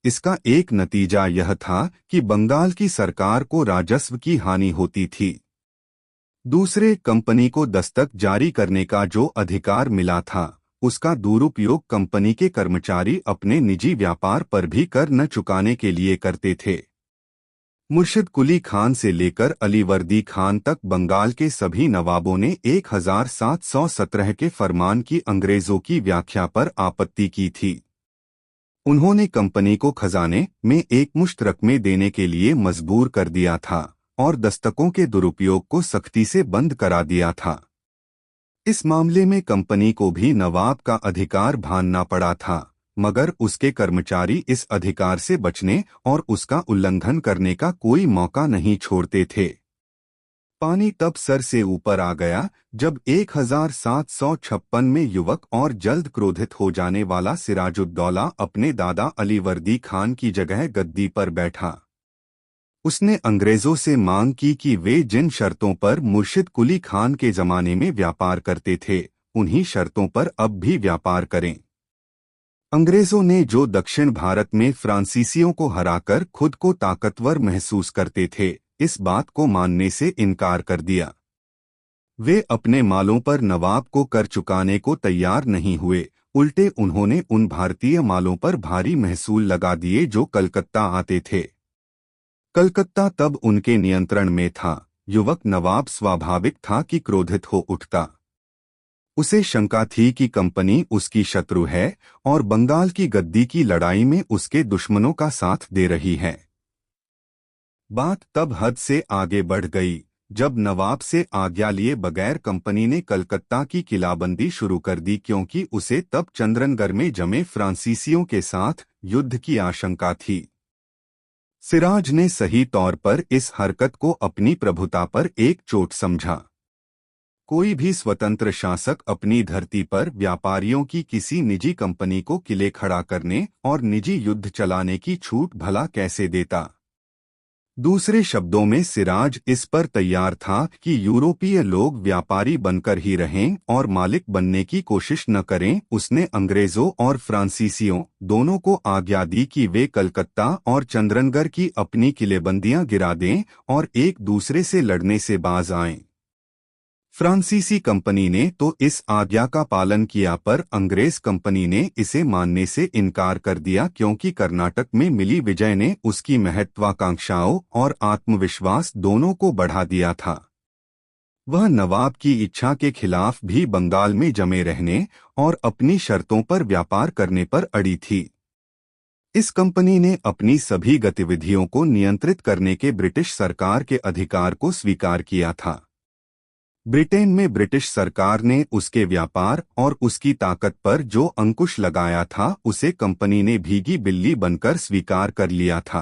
इसका एक नतीजा यह था कि बंगाल की सरकार को राजस्व की हानि होती थी। दूसरे, कंपनी को दस्तक जारी करने का जो अधिकार मिला था उसका दुरुपयोग कंपनी के कर्मचारी अपने निजी व्यापार पर भी कर न चुकाने के लिए करते थे। मुर्शिद कुली खान से लेकर अलीवर्दी खान तक बंगाल के सभी नवाबों ने 1717 के फरमान की अंग्रेजों की व्याख्या पर आपत्ति की थी। उन्होंने कंपनी को खजाने में एकमुश्त रकमें देने के लिए मजबूर कर दिया था और दस्तकों के दुरुपयोग को सख्ती से बंद करा दिया था। इस मामले में कंपनी को भी नवाब का अधिकार भानना पड़ा था, मगर उसके कर्मचारी इस अधिकार से बचने और उसका उल्लंघन करने का कोई मौका नहीं छोड़ते थे। पानी तब सर से ऊपर आ गया जब 1756 में युवक और जल्द क्रोधित हो जाने वाला सिराजुद्दौला अपने दादा अलीवर्दी खान की जगह गद्दी पर बैठा। उसने अंग्रेजों से मांग की कि वे जिन शर्तों पर मुर्शिद कुली खान के जमाने में व्यापार करते थे उन्हीं शर्तों पर अब भी व्यापार करें। अंग्रेजों ने जो दक्षिण भारत में फ्रांसीसियों को हराकर खुद को ताकतवर महसूस करते थे, इस बात को मानने से इनकार कर दिया। वे अपने मालों पर नवाब को कर चुकाने को तैयार नहीं हुए, उल्टे उन्होंने उन भारतीय मालों पर भारी महसूल लगा दिए जो कलकत्ता आते थे। कलकत्ता तब उनके नियंत्रण में था। युवक नवाब स्वाभाविक था कि क्रोधित हो उठता। उसे शंका थी कि कंपनी उसकी शत्रु है और बंगाल की गद्दी की लड़ाई में उसके दुश्मनों का साथ दे रही है। बात तब हद से आगे बढ़ गई जब नवाब से आज्ञा लिए बगैर कंपनी ने कलकत्ता की किलाबंदी शुरू कर दी, क्योंकि उसे तब चंद्रनगढ़ में जमे फ्रांसीसियों के साथ युद्ध की आशंका थी। सिराज ने सही तौर पर इस हरकत को अपनी प्रभुता पर एक चोट समझा। कोई भी स्वतंत्र शासक अपनी धरती पर व्यापारियों की किसी निजी कंपनी को किले खड़ा करने और निजी युद्ध चलाने की छूट भला कैसे देता। दूसरे शब्दों में सिराज इस पर तैयार था कि यूरोपीय लोग व्यापारी बनकर ही रहें और मालिक बनने की कोशिश न करें। उसने अंग्रेजों और फ्रांसीसियों दोनों को आज्ञा दी कि वे कलकत्ता और चंद्रनगढ़ की अपनी किलेबंदियां गिरा दें और एक दूसरे से लड़ने से बाज आएं। फ्रांसीसी कंपनी ने तो इस आज्ञा का पालन किया, पर अंग्रेज कंपनी ने इसे मानने से इनकार कर दिया, क्योंकि कर्नाटक में मिली विजय ने उसकी महत्वाकांक्षाओं और आत्मविश्वास दोनों को बढ़ा दिया था। वह नवाब की इच्छा के खिलाफ भी बंगाल में जमे रहने और अपनी शर्तों पर व्यापार करने पर अड़ी थी। इस कंपनी ने अपनी सभी गतिविधियों को नियंत्रित करने के ब्रिटिश सरकार के अधिकार को स्वीकार किया था। ब्रिटेन में ब्रिटिश सरकार ने उसके व्यापार और उसकी ताकत पर जो अंकुश लगाया था उसे कंपनी ने भीगी बिल्ली बनकर स्वीकार कर लिया था।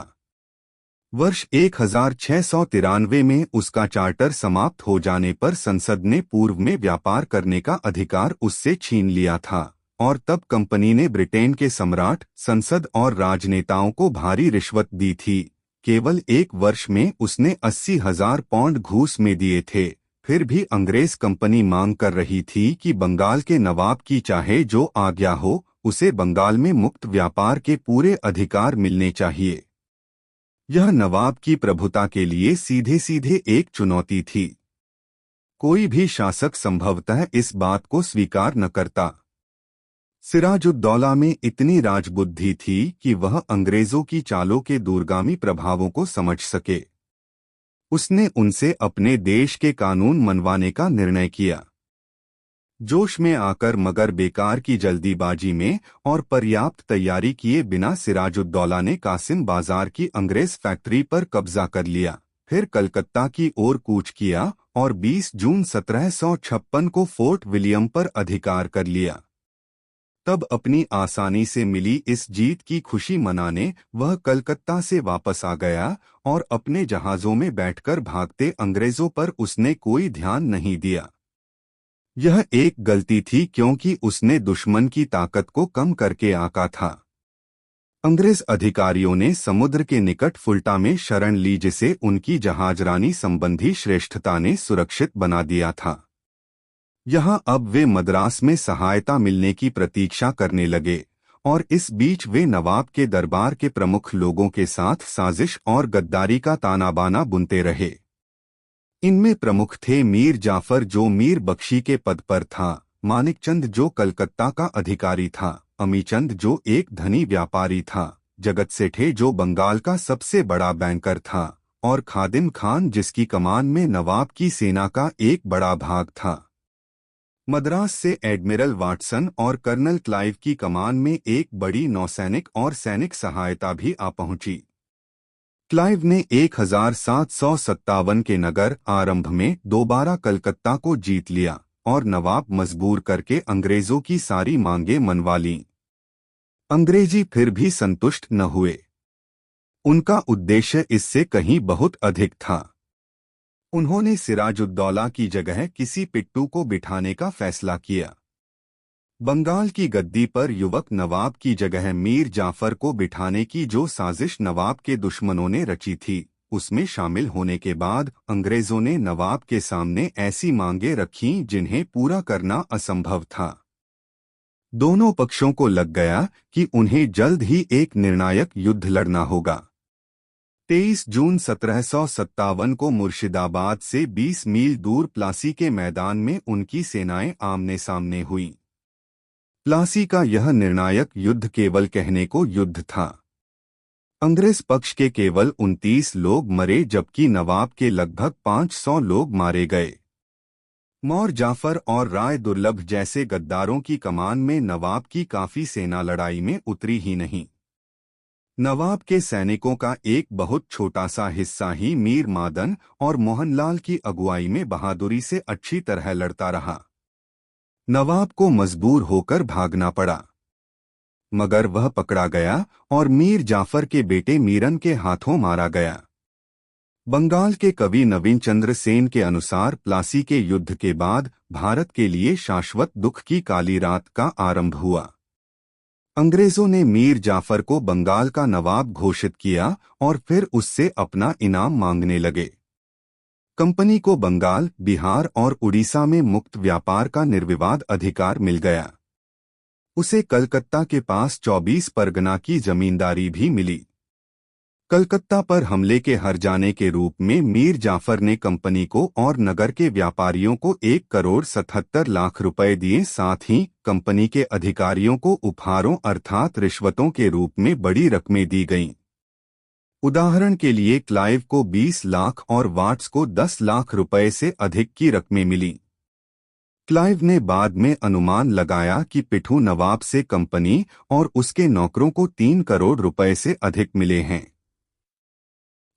वर्ष 1693 में उसका चार्टर समाप्त हो जाने पर संसद ने पूर्व में व्यापार करने का अधिकार उससे छीन लिया था और तब कंपनी ने ब्रिटेन के सम्राट, संसद और राजनेताओं को भारी रिश्वत दी थी। केवल एक वर्ष में उसने 80,000 पाउंड घूस में दिए थे। फिर भी अंग्रेज कंपनी मांग कर रही थी कि बंगाल के नवाब की चाहे जो आज्ञा हो, उसे बंगाल में मुक्त व्यापार के पूरे अधिकार मिलने चाहिए। यह नवाब की प्रभुता के लिए सीधे सीधे एक चुनौती थी। कोई भी शासक संभवतः इस बात को स्वीकार न करता। सिराजुद्दौला में इतनी राजबुद्धि थी कि वह अंग्रेजों की चालों के दूरगामी प्रभावों को समझ सके। उसने उनसे अपने देश के कानून मनवाने का निर्णय किया। जोश में आकर मगर बेकार की जल्दीबाजी में और पर्याप्त तैयारी किए बिना सिराजुद्दौला ने कासिम बाजार की अंग्रेज फैक्ट्री पर कब्जा कर लिया, फिर कलकत्ता की ओर कूच किया और 20 जून 1756 को फोर्ट विलियम पर अधिकार कर लिया। तब अपनी आसानी से मिली इस जीत की खुशी मनाने वह कलकत्ता से वापस आ गया और अपने जहाजों में बैठकर भागते अंग्रेजों पर उसने कोई ध्यान नहीं दिया। यह एक गलती थी क्योंकि उसने दुश्मन की ताकत को कम करके आंका था। अंग्रेज अधिकारियों ने समुद्र के निकट फुल्टा में शरण ली जिसे उनकी जहाजरानी संबंधी श्रेष्ठता ने सुरक्षित बना दिया था। यहाँ अब वे मद्रास में सहायता मिलने की प्रतीक्षा करने लगे और इस बीच वे नवाब के दरबार के प्रमुख लोगों के साथ साजिश और गद्दारी का तानाबाना बुनते रहे। इनमें प्रमुख थे मीर जाफर जो मीर बख्शी के पद पर था, मानिकचंद जो कलकत्ता का अधिकारी था, अमीचंद जो एक धनी व्यापारी था, जगत सेठे जो बंगाल का सबसे बड़ा बैंकर था और खादिम खान जिसकी कमान में नवाब की सेना का एक बड़ा भाग था। मद्रास से एडमिरल वाटसन और कर्नल क्लाइव की कमान में एक बड़ी नौसैनिक और सैनिक सहायता भी आ पहुंची। क्लाइव ने 1757 के नगर आरंभ में दोबारा कलकत्ता को जीत लिया और नवाब मजबूर करके अंग्रेजों की सारी मांगें मनवा लीं। अंग्रेजी फिर भी संतुष्ट न हुए। उनका उद्देश्य इससे कहीं बहुत अधिक था। उन्होंने सिराजुद्दौला की जगह किसी पिट्टू को बिठाने का फैसला किया। बंगाल की गद्दी पर युवक नवाब की जगह मीर जाफर को बिठाने की जो साजिश नवाब के दुश्मनों ने रची थी, उसमें शामिल होने के बाद अंग्रेजों ने नवाब के सामने ऐसी मांगें रखीं जिन्हें पूरा करना असंभव था। दोनों पक्षों को लग गया कि उन्हें जल्द ही एक निर्णायक युद्ध लड़ना होगा। 23 जून 1757 को मुर्शिदाबाद से 20 मील दूर प्लासी के मैदान में उनकी सेनाएं आमने सामने हुईं। प्लासी का यह निर्णायक युद्ध केवल कहने को युद्ध था। अंग्रेज पक्ष के केवल 29 लोग मरे जबकि नवाब के लगभग 500 लोग मारे गए। मौर जाफर और राय दुर्लभ जैसे गद्दारों की कमान में नवाब की काफी सेना लड़ाई में उतरी ही नहीं। नवाब के सैनिकों का एक बहुत छोटा सा हिस्सा ही मीर मादन और मोहनलाल की अगुवाई में बहादुरी से अच्छी तरह लड़ता रहा। नवाब को मजबूर होकर भागना पड़ा, मगर वह पकड़ा गया और मीर जाफर के बेटे मीरन के हाथों मारा गया। बंगाल के कवि नवीन चंद्र सेन के अनुसार प्लासी के युद्ध के बाद भारत के लिए शाश्वत दुख की काली रात का आरंभ हुआ। अंग्रेजों ने मीर जाफर को बंगाल का नवाब घोषित किया और फिर उससे अपना इनाम मांगने लगे। कंपनी को बंगाल, बिहार और उड़ीसा में मुक्त व्यापार का निर्विवाद अधिकार मिल गया। उसे कलकत्ता के पास 24 परगना की जमींदारी भी मिली। कलकत्ता पर हमले के हर्जाने के रूप में मीर जाफर ने कंपनी को और नगर के व्यापारियों को 1,77,00,000 रुपए दिए। साथ ही कंपनी के अधिकारियों को उपहारों अर्थात रिश्वतों के रूप में बड़ी रकमें दी गईं। उदाहरण के लिए क्लाइव को 20 लाख और वाट्स को 10 लाख रुपए से अधिक की रकमें मिली। क्लाइव ने बाद में अनुमान लगाया कि पिट्ठू नवाब से कंपनी और उसके नौकरों को 3 करोड़ रुपए से अधिक मिले हैं।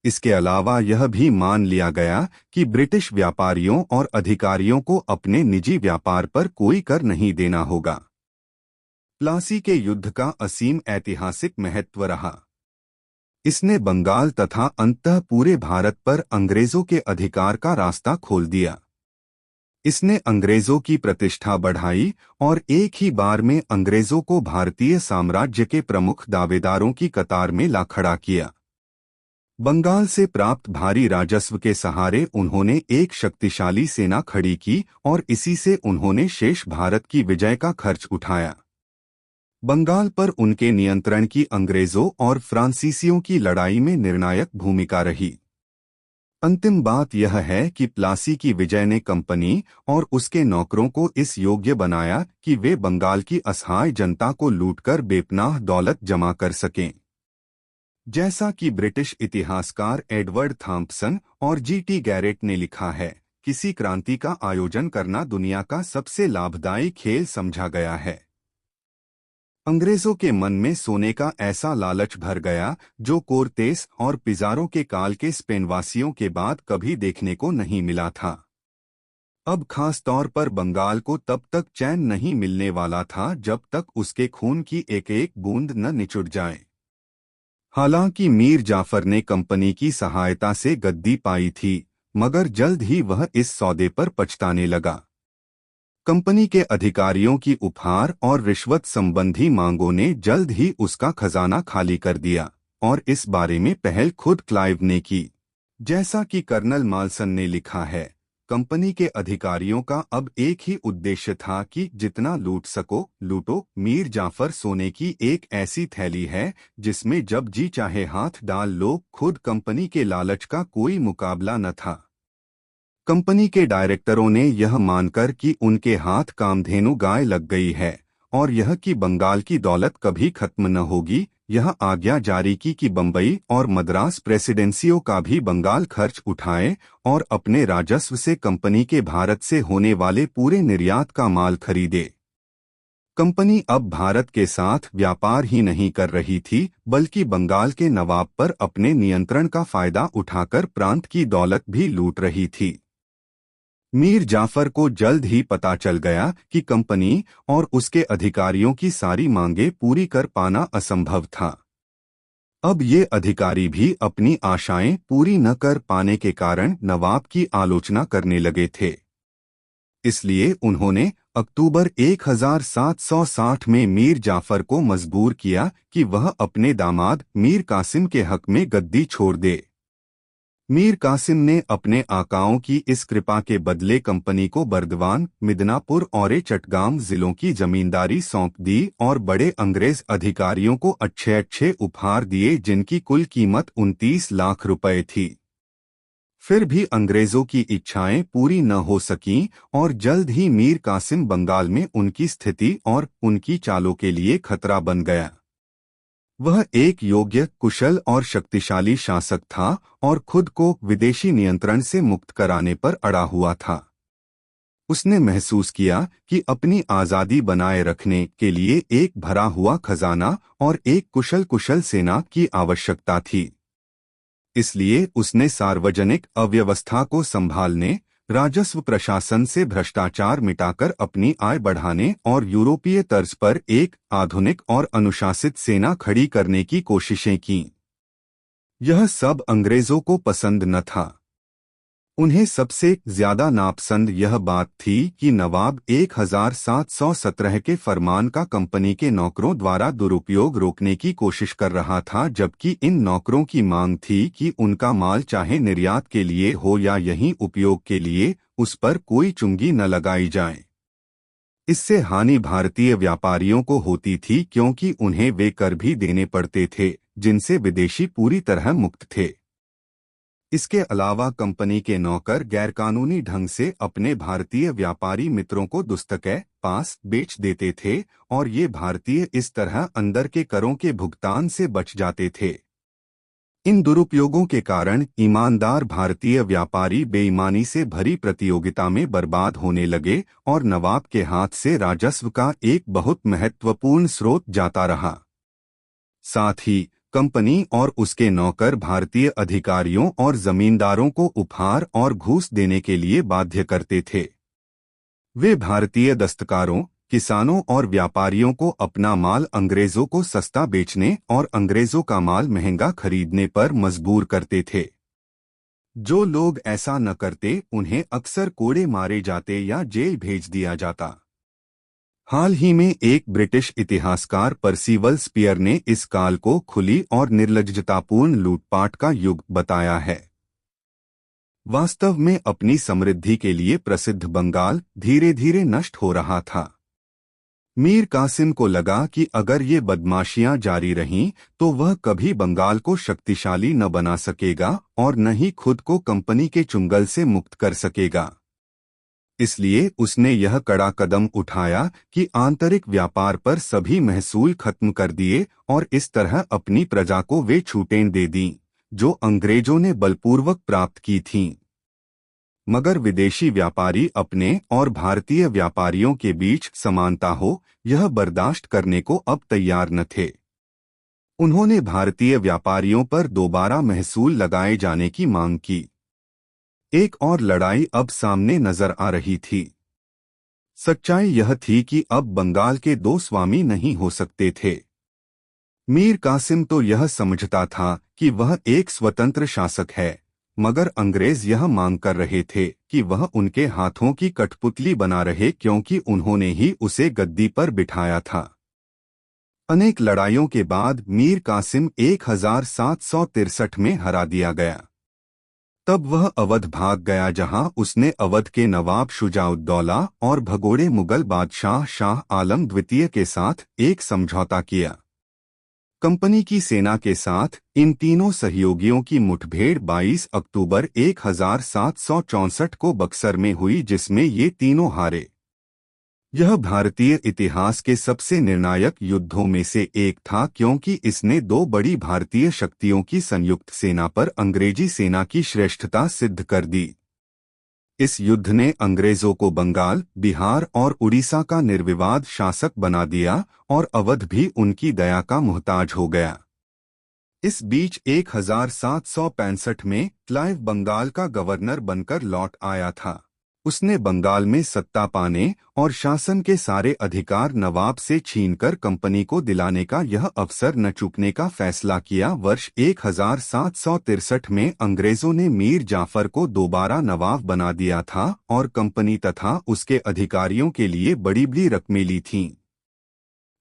इसके अलावा यह भी मान लिया गया कि ब्रिटिश व्यापारियों और अधिकारियों को अपने निजी व्यापार पर कोई कर नहीं देना होगा। प्लासी के युद्ध का असीम ऐतिहासिक महत्व रहा। इसने बंगाल तथा अंततः पूरे भारत पर अंग्रेजों के अधिकार का रास्ता खोल दिया। इसने अंग्रेजों की प्रतिष्ठा बढ़ाई और एक ही बार में अंग्रेजों को भारतीय साम्राज्य के प्रमुख दावेदारों की कतार में ला खड़ा किया। बंगाल से प्राप्त भारी राजस्व के सहारे उन्होंने एक शक्तिशाली सेना खड़ी की और इसी से उन्होंने शेष भारत की विजय का खर्च उठाया। बंगाल पर उनके नियंत्रण की अंग्रेजों और फ्रांसीसियों की लड़ाई में निर्णायक भूमिका रही। अंतिम बात यह है कि प्लासी की विजय ने कंपनी और उसके नौकरों को इस योग्य बनाया कि वे बंगाल की असहाय जनता को लूटकर बेपनाह दौलत जमा कर सकें। जैसा कि ब्रिटिश इतिहासकार एडवर्ड थॉम्पसन और जी.टी. गैरेट ने लिखा है, किसी क्रांति का आयोजन करना दुनिया का सबसे लाभदायी खेल समझा गया है। अंग्रेजों के मन में सोने का ऐसा लालच भर गया जो कोर्तेस और पिज़ारो के काल के स्पेनवासियों के बाद कभी देखने को नहीं मिला था। अब खास तौर पर बंगाल को तब तक चैन नहीं मिलने वाला था जब तक उसके खून की एक एक बूंद न निचुड़ जाए। हालांकि मीर जाफर ने कंपनी की सहायता से गद्दी पाई थी, मगर जल्द ही वह इस सौदे पर पछताने लगा। कंपनी के अधिकारियों की उपहार और रिश्वत संबंधी मांगों ने जल्द ही उसका खजाना खाली कर दिया और इस बारे में पहल खुद क्लाइव ने की। जैसा कि कर्नल माल्सन ने लिखा है, कंपनी के अधिकारियों का अब एक ही उद्देश्य था कि जितना लूट सको लूटो। मीर जाफर सोने की एक ऐसी थैली है जिसमें जब जी चाहे हाथ डाल लो। खुद कंपनी के लालच का कोई मुकाबला न था। कंपनी के डायरेक्टरों ने यह मानकर कि उनके हाथ कामधेनु गाय लग गई है और यह कि बंगाल की दौलत कभी खत्म न होगी, यह आज्ञा जारी की कि बंबई और मद्रास प्रेसिडेंसियों का भी बंगाल खर्च उठाए और अपने राजस्व से कंपनी के भारत से होने वाले पूरे निर्यात का माल खरीदे। कंपनी अब भारत के साथ व्यापार ही नहीं कर रही थी, बल्कि बंगाल के नवाब पर अपने नियंत्रण का फायदा उठाकर प्रांत की दौलत भी लूट रही थी। मीर जाफर को जल्द ही पता चल गया कि कंपनी और उसके अधिकारियों की सारी मांगें पूरी कर पाना असंभव था। अब ये अधिकारी भी अपनी आशाएं पूरी न कर पाने के कारण नवाब की आलोचना करने लगे थे। इसलिए उन्होंने अक्टूबर 1760 में मीर जाफर को मजबूर किया कि वह अपने दामाद मीर कासिम के हक में गद्दी छोड़ दे। मीर कासिम ने अपने आकाओं की इस कृपा के बदले कंपनी को बर्दवान, मिदनापुर और चटगांव जिलों की जमींदारी सौंप दी और बड़े अंग्रेज अधिकारियों को अच्छे अच्छे उपहार दिए जिनकी कुल कीमत 29 लाख रुपए थी। फिर भी अंग्रेजों की इच्छाएं पूरी न हो सकीं और जल्द ही मीर कासिम बंगाल में उनकी स्थिति और उनकी चालों के लिए खतरा बन गया। वह एक योग्य, कुशल और शक्तिशाली शासक था और खुद को विदेशी नियंत्रण से मुक्त कराने पर अड़ा हुआ था। उसने महसूस किया कि अपनी आज़ादी बनाए रखने के लिए एक भरा हुआ खजाना और एक कुशल सेना की आवश्यकता थी। इसलिए उसने सार्वजनिक अव्यवस्था को संभालने, राजस्व प्रशासन से भ्रष्टाचार मिटाकर अपनी आय बढ़ाने और यूरोपीय तर्ज पर एक आधुनिक और अनुशासित सेना खड़ी करने की कोशिशें की। यह सब अंग्रेजों को पसंद न था। उन्हें सबसे ज्यादा नापसंद यह बात थी कि नवाब 1717 के फरमान का कंपनी के नौकरों द्वारा दुरुपयोग रोकने की कोशिश कर रहा था, जबकि इन नौकरों की मांग थी कि उनका माल चाहे निर्यात के लिए हो या यहीं उपयोग के लिए, उस पर कोई चुंगी न लगाई जाए। इससे हानि भारतीय व्यापारियों को होती थी क्योंकि उन्हें वे कर भी देने पड़ते थे जिनसे विदेशी पूरी तरह मुक्त थे। इसके अलावा कंपनी के नौकर गैरकानूनी ढंग से अपने भारतीय व्यापारी मित्रों को दुस्तके पास बेच देते थे और ये भारतीय इस तरह अंदर के करों के भुगतान से बच जाते थे। इन दुरुपयोगों के कारण ईमानदार भारतीय व्यापारी बेईमानी से भरी प्रतियोगिता में बर्बाद होने लगे और नवाब के हाथ से राजस्व का एक बहुत महत्वपूर्ण स्रोत जाता रहा। साथ ही कंपनी और उसके नौकर भारतीय अधिकारियों और जमींदारों को उपहार और घूस देने के लिए बाध्य करते थे। वे भारतीय दस्तकारों, किसानों और व्यापारियों को अपना माल अंग्रेजों को सस्ता बेचने और अंग्रेजों का माल महंगा खरीदने पर मजबूर करते थे। जो लोग ऐसा न करते उन्हें अक्सर कोड़े मारे जाते या जेल भेज दिया जाता। हाल ही में एक ब्रिटिश इतिहासकार पर्सिवल स्पियर ने इस काल को खुली और निर्लज्जतापूर्ण लूटपाट का युग बताया है। वास्तव में अपनी समृद्धि के लिए प्रसिद्ध बंगाल धीरे धीरे नष्ट हो रहा था। मीर कासिम को लगा कि अगर ये बदमाशियां जारी रहीं तो वह कभी बंगाल को शक्तिशाली न बना सकेगा और न ही खुद को कंपनी के चुंगल से मुक्त कर सकेगा। इसलिए उसने यह कड़ा कदम उठाया कि आंतरिक व्यापार पर सभी महसूल खत्म कर दिए और इस तरह अपनी प्रजा को वे छूटें दे दीं जो अंग्रेजों ने बलपूर्वक प्राप्त की थीं। मगर विदेशी व्यापारी अपने और भारतीय व्यापारियों के बीच समानता हो यह बर्दाश्त करने को अब तैयार न थे। उन्होंने भारतीय व्यापारियों पर दोबारा महसूल लगाए जाने की मांग की। एक और लड़ाई अब सामने नजर आ रही थी। सच्चाई यह थी कि अब बंगाल के दो स्वामी नहीं हो सकते थे। मीर कासिम तो यह समझता था कि वह एक स्वतंत्र शासक है, मगर अंग्रेज यह मांग कर रहे थे कि वह उनके हाथों की कठपुतली बना रहे क्योंकि उन्होंने ही उसे गद्दी पर बिठाया था। अनेक लड़ाइयों के बाद मीर कासिम 1763 में हरा दिया गया। तब वह अवध भाग गया जहां उसने अवध के नवाब शुजाउद्दौला और भगोड़े मुगल बादशाह शाह आलम द्वितीय के साथ एक समझौता किया। कंपनी की सेना के साथ इन तीनों सहयोगियों की मुठभेड़ 22 अक्टूबर 1764 को बक्सर में हुई जिसमें ये तीनों हारे। यह भारतीय इतिहास के सबसे निर्णायक युद्धों में से एक था क्योंकि इसने दो बड़ी भारतीय शक्तियों की संयुक्त सेना पर अंग्रेजी सेना की श्रेष्ठता सिद्ध कर दी। इस युद्ध ने अंग्रेजों को बंगाल, बिहार और उड़ीसा का निर्विवाद शासक बना दिया और अवध भी उनकी दया का मुहताज हो गया। इस बीच 1765 में क्लाइव बंगाल का गवर्नर बनकर लौट आया था। उसने बंगाल में सत्ता पाने और शासन के सारे अधिकार नवाब से छीनकर कंपनी को दिलाने का यह अवसर न चूकने का फैसला किया। वर्ष 1763 में अंग्रेजों ने मीर जाफर को दोबारा नवाब बना दिया था और कंपनी तथा उसके अधिकारियों के लिए बड़ी बड़ी रकमें ली थीं।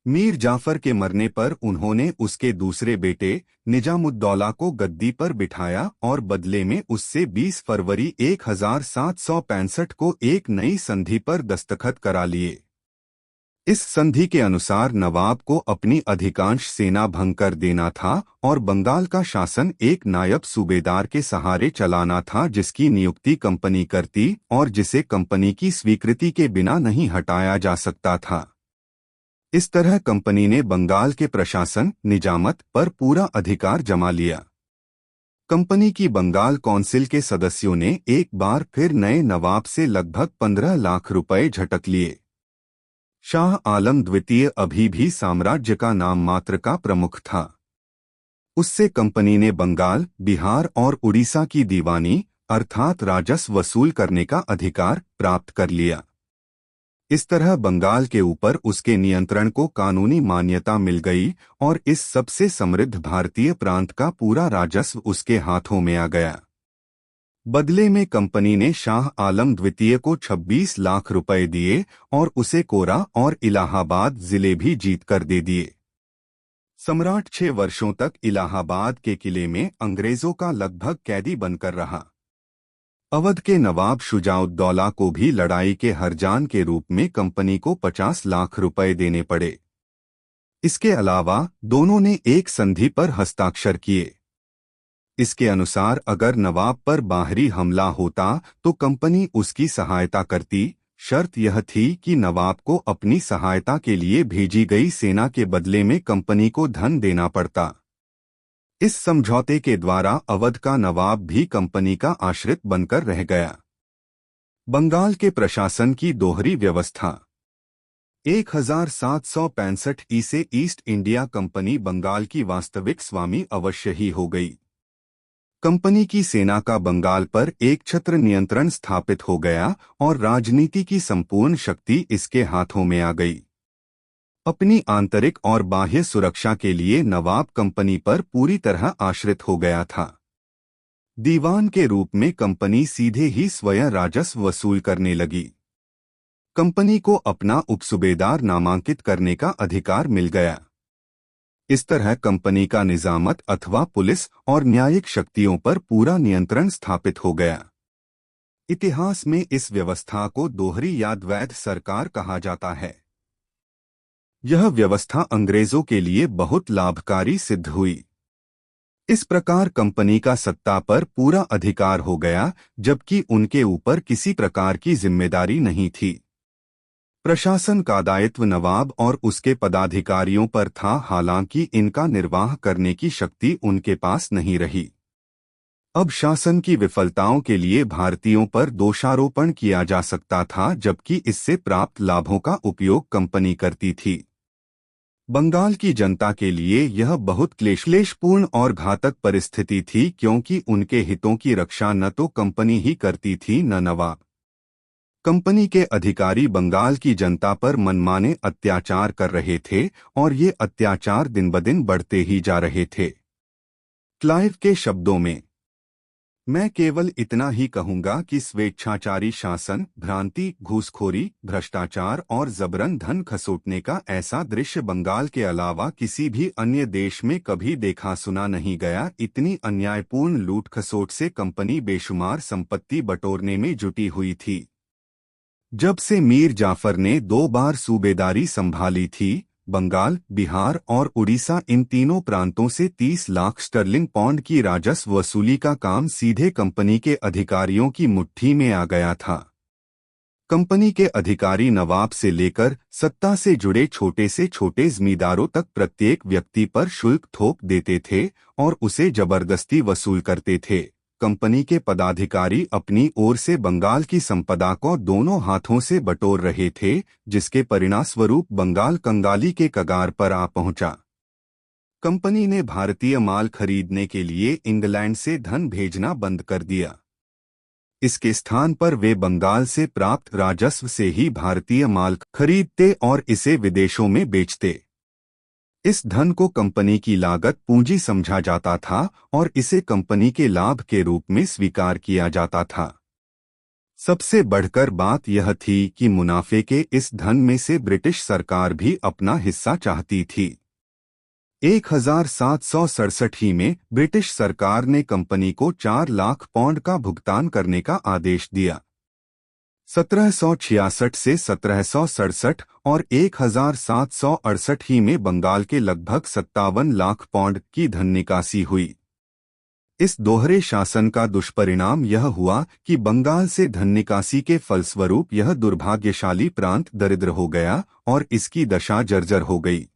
मीर जाफर के मरने पर उन्होंने उसके दूसरे बेटे निजामुद्दौला को गद्दी पर बिठाया और बदले में उससे 20 फरवरी 1765 को एक नई संधि पर दस्तखत करा लिए। इस संधि के अनुसार नवाब को अपनी अधिकांश सेना भंग कर देना था और बंगाल का शासन एक नायब सूबेदार के सहारे चलाना था जिसकी नियुक्ति कंपनी करती और जिसे कंपनी की स्वीकृति के बिना नहीं हटाया जा सकता था। इस तरह कंपनी ने बंगाल के प्रशासन निजामत पर पूरा अधिकार जमा लिया। कंपनी की बंगाल कौंसिल के सदस्यों ने एक बार फिर नए नवाब से लगभग 15 लाख रुपए झटक लिए। शाह आलम द्वितीय अभी भी साम्राज्य का नाम मात्र का प्रमुख था। उससे कंपनी ने बंगाल, बिहार और उड़ीसा की दीवानी अर्थात राजस्व वसूल करने का अधिकार प्राप्त कर लिया। इस तरह बंगाल के ऊपर उसके नियंत्रण को कानूनी मान्यता मिल गई और इस सबसे समृद्ध भारतीय प्रांत का पूरा राजस्व उसके हाथों में आ गया। बदले में कंपनी ने शाह आलम द्वितीय को 26 लाख रुपए दिए और उसे कोरा और इलाहाबाद जिले भी जीतकर दे दिए। सम्राट 6 वर्षों तक इलाहाबाद के किले में अंग्रेजों का लगभग कैदी बनकर रहा। अवध के नवाब शुजाउद्दौला को भी लड़ाई के हरजान के रूप में कंपनी को 50 लाख रुपए देने पड़े। इसके अलावा दोनों ने एक संधि पर हस्ताक्षर किए। इसके अनुसार अगर नवाब पर बाहरी हमला होता तो कंपनी उसकी सहायता करती। शर्त यह थी कि नवाब को अपनी सहायता के लिए भेजी गई सेना के बदले में कंपनी को धन देना पड़ता। इस समझौते के द्वारा अवध का नवाब भी कंपनी का आश्रित बनकर रह गया। बंगाल के प्रशासन की दोहरी व्यवस्था 1765 से ईस्ट इंडिया कंपनी बंगाल की वास्तविक स्वामी अवश्य ही हो गई। कंपनी की सेना का बंगाल पर एक छत्र नियंत्रण स्थापित हो गया और राजनीति की संपूर्ण शक्ति इसके हाथों में आ गई। अपनी आंतरिक और बाह्य सुरक्षा के लिए नवाब कंपनी पर पूरी तरह आश्रित हो गया था। दीवान के रूप में कंपनी सीधे ही स्वयं राजस्व वसूल करने लगी। कंपनी को अपना उपसूबेदार नामांकित करने का अधिकार मिल गया। इस तरह कंपनी का निजामत अथवा पुलिस और न्यायिक शक्तियों पर पूरा नियंत्रण स्थापित हो गया। इतिहास में इस व्यवस्था को दोहरी या द्वैध सरकार कहा जाता है। यह व्यवस्था अंग्रेजों के लिए बहुत लाभकारी सिद्ध हुई। इस प्रकार कंपनी का सत्ता पर पूरा अधिकार हो गया, जबकि उनके ऊपर किसी प्रकार की जिम्मेदारी नहीं थी। प्रशासन का दायित्व नवाब और उसके पदाधिकारियों पर था, हालांकि इनका निर्वाह करने की शक्ति उनके पास नहीं रही। अब शासन की विफलताओं के लिए भारतीयों पर दोषारोपण किया जा सकता था, जबकि इससे प्राप्त लाभों का उपयोग कंपनी करती थी। बंगाल की जनता के लिए यह बहुत क्लेशपूर्ण और घातक परिस्थिति थी, क्योंकि उनके हितों की रक्षा न तो कंपनी ही करती थी न नवाब। कंपनी के अधिकारी बंगाल की जनता पर मनमाने अत्याचार कर रहे थे और ये अत्याचार दिन ब दिन बढ़ते ही जा रहे थे। क्लाइव के शब्दों में, मैं केवल इतना ही कहूंगा कि स्वेच्छाचारी शासन, भ्रांति, घूसखोरी, भ्रष्टाचार और जबरन धन खसोटने का ऐसा दृश्य बंगाल के अलावा किसी भी अन्य देश में कभी देखा सुना नहीं गया। इतनी अन्यायपूर्ण लूट खसोट से कंपनी बेशुमार संपत्ति बटोरने में जुटी हुई थी। जब से मीर जाफर ने 2 बार सूबेदारी संभाली थी, बंगाल, बिहार और उड़ीसा, इन तीनों प्रांतों से 30 लाख स्टर्लिंग पौंड की राजस्व वसूली का काम सीधे कंपनी के अधिकारियों की मुट्ठी में आ गया था। कंपनी के अधिकारी नवाब से लेकर सत्ता से जुड़े छोटे से छोटे जमींदारों तक प्रत्येक व्यक्ति पर शुल्क थोप देते थे और उसे जबरदस्ती वसूल करते थे। कंपनी के पदाधिकारी अपनी ओर से बंगाल की संपदा को दोनों हाथों से बटोर रहे थे, जिसके परिणामस्वरूप बंगाल कंगाली के कगार पर आ पहुंचा। कंपनी ने भारतीय माल खरीदने के लिए इंग्लैंड से धन भेजना बंद कर दिया। इसके स्थान पर वे बंगाल से प्राप्त राजस्व से ही भारतीय माल खरीदते और इसे विदेशों में बेचते। इस धन को कंपनी की लागत पूंजी समझा जाता था और इसे कंपनी के लाभ के रूप में स्वीकार किया जाता था। सबसे बढ़कर बात यह थी कि मुनाफे के इस धन में से ब्रिटिश सरकार भी अपना हिस्सा चाहती थी। 1767 ही में ब्रिटिश सरकार ने कंपनी को 4 लाख पौंड का भुगतान करने का आदेश दिया। 1766 से 1767 और 1768 ही में बंगाल के लगभग 57 लाख पौंड की धन निकासी हुई। इस दोहरे शासन का दुष्परिणाम यह हुआ कि बंगाल से धन निकासी के फलस्वरूप यह दुर्भाग्यशाली प्रांत दरिद्र हो गया और इसकी दशा जर्जर हो गई।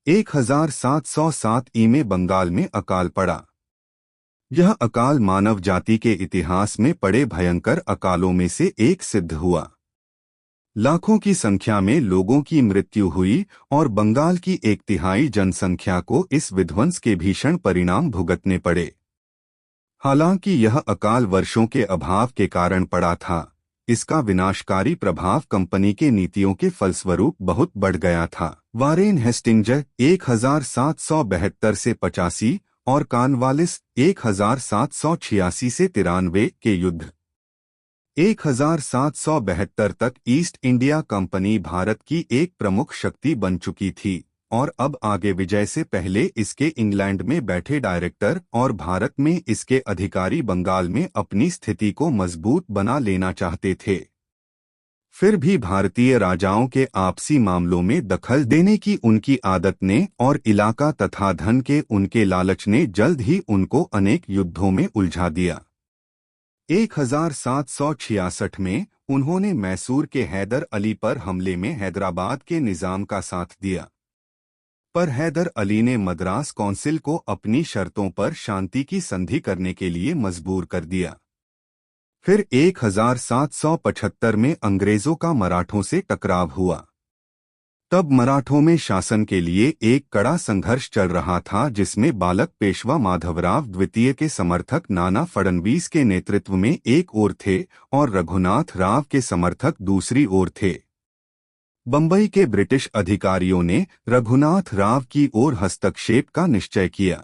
1707 ई में बंगाल में अकाल पड़ा। यह अकाल मानव जाति के इतिहास में पड़े भयंकर अकालों में से एक सिद्ध हुआ। लाखों की संख्या में लोगों की मृत्यु हुई और बंगाल की 1/3 जनसंख्या को इस विध्वंस के भीषण परिणाम भुगतने पड़े। हालांकि यह अकाल वर्षों के अभाव के कारण पड़ा था, इसका विनाशकारी प्रभाव कंपनी के नीतियों के फलस्वरूप बहुत बढ़ गया था। वारेन हेस्टिंग्ज 1772 से 85 और कॉर्नवालिस 1786 से 93 के युद्ध। 1772 तक ईस्ट इंडिया कंपनी भारत की एक प्रमुख शक्ति बन चुकी थी और अब आगे विजय से पहले इसके इंग्लैंड में बैठे डायरेक्टर और भारत में इसके अधिकारी बंगाल में अपनी स्थिति को मजबूत बना लेना चाहते थे। फिर भी भारतीय राजाओं के आपसी मामलों में दखल देने की उनकी आदत ने और इलाका तथा धन के उनके लालच ने जल्द ही उनको अनेक युद्धों में उलझा दिया। 1766 में उन्होंने मैसूर के हैदर अली पर हमले में हैदराबाद के निजाम का साथ दिया, पर हैदर अली ने मद्रास कौंसिल को अपनी शर्तों पर शांति की संधि करने के लिए मजबूर कर दिया। फिर 1775 में अंग्रेजों का मराठों से टकराव हुआ। तब मराठों में शासन के लिए एक कड़ा संघर्ष चल रहा था, जिसमें बालक पेशवा माधवराव द्वितीय के समर्थक नाना फडणवीस के नेतृत्व में एक ओर थे और रघुनाथ राव के समर्थक दूसरी ओर थे। बंबई के ब्रिटिश अधिकारियों ने रघुनाथ राव की ओर हस्तक्षेप का निश्चय किया।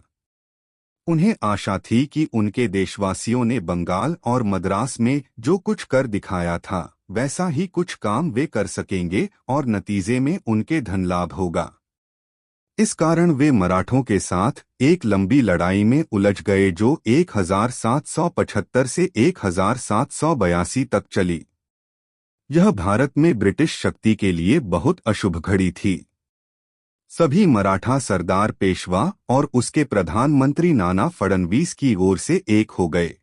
उन्हें आशा थी कि उनके देशवासियों ने बंगाल और मद्रास में जो कुछ कर दिखाया था, वैसा ही कुछ काम वे कर सकेंगे और नतीजे में उनके धन लाभ होगा। इस कारण वे मराठों के साथ एक लंबी लड़ाई में उलझ गए जो 1775 से 1782 तक चली। यह भारत में ब्रिटिश शक्ति के लिए बहुत अशुभ घड़ी थी। सभी मराठा सरदार पेशवा और उसके प्रधानमंत्री नाना फडणवीस की ओर से एक हो गए।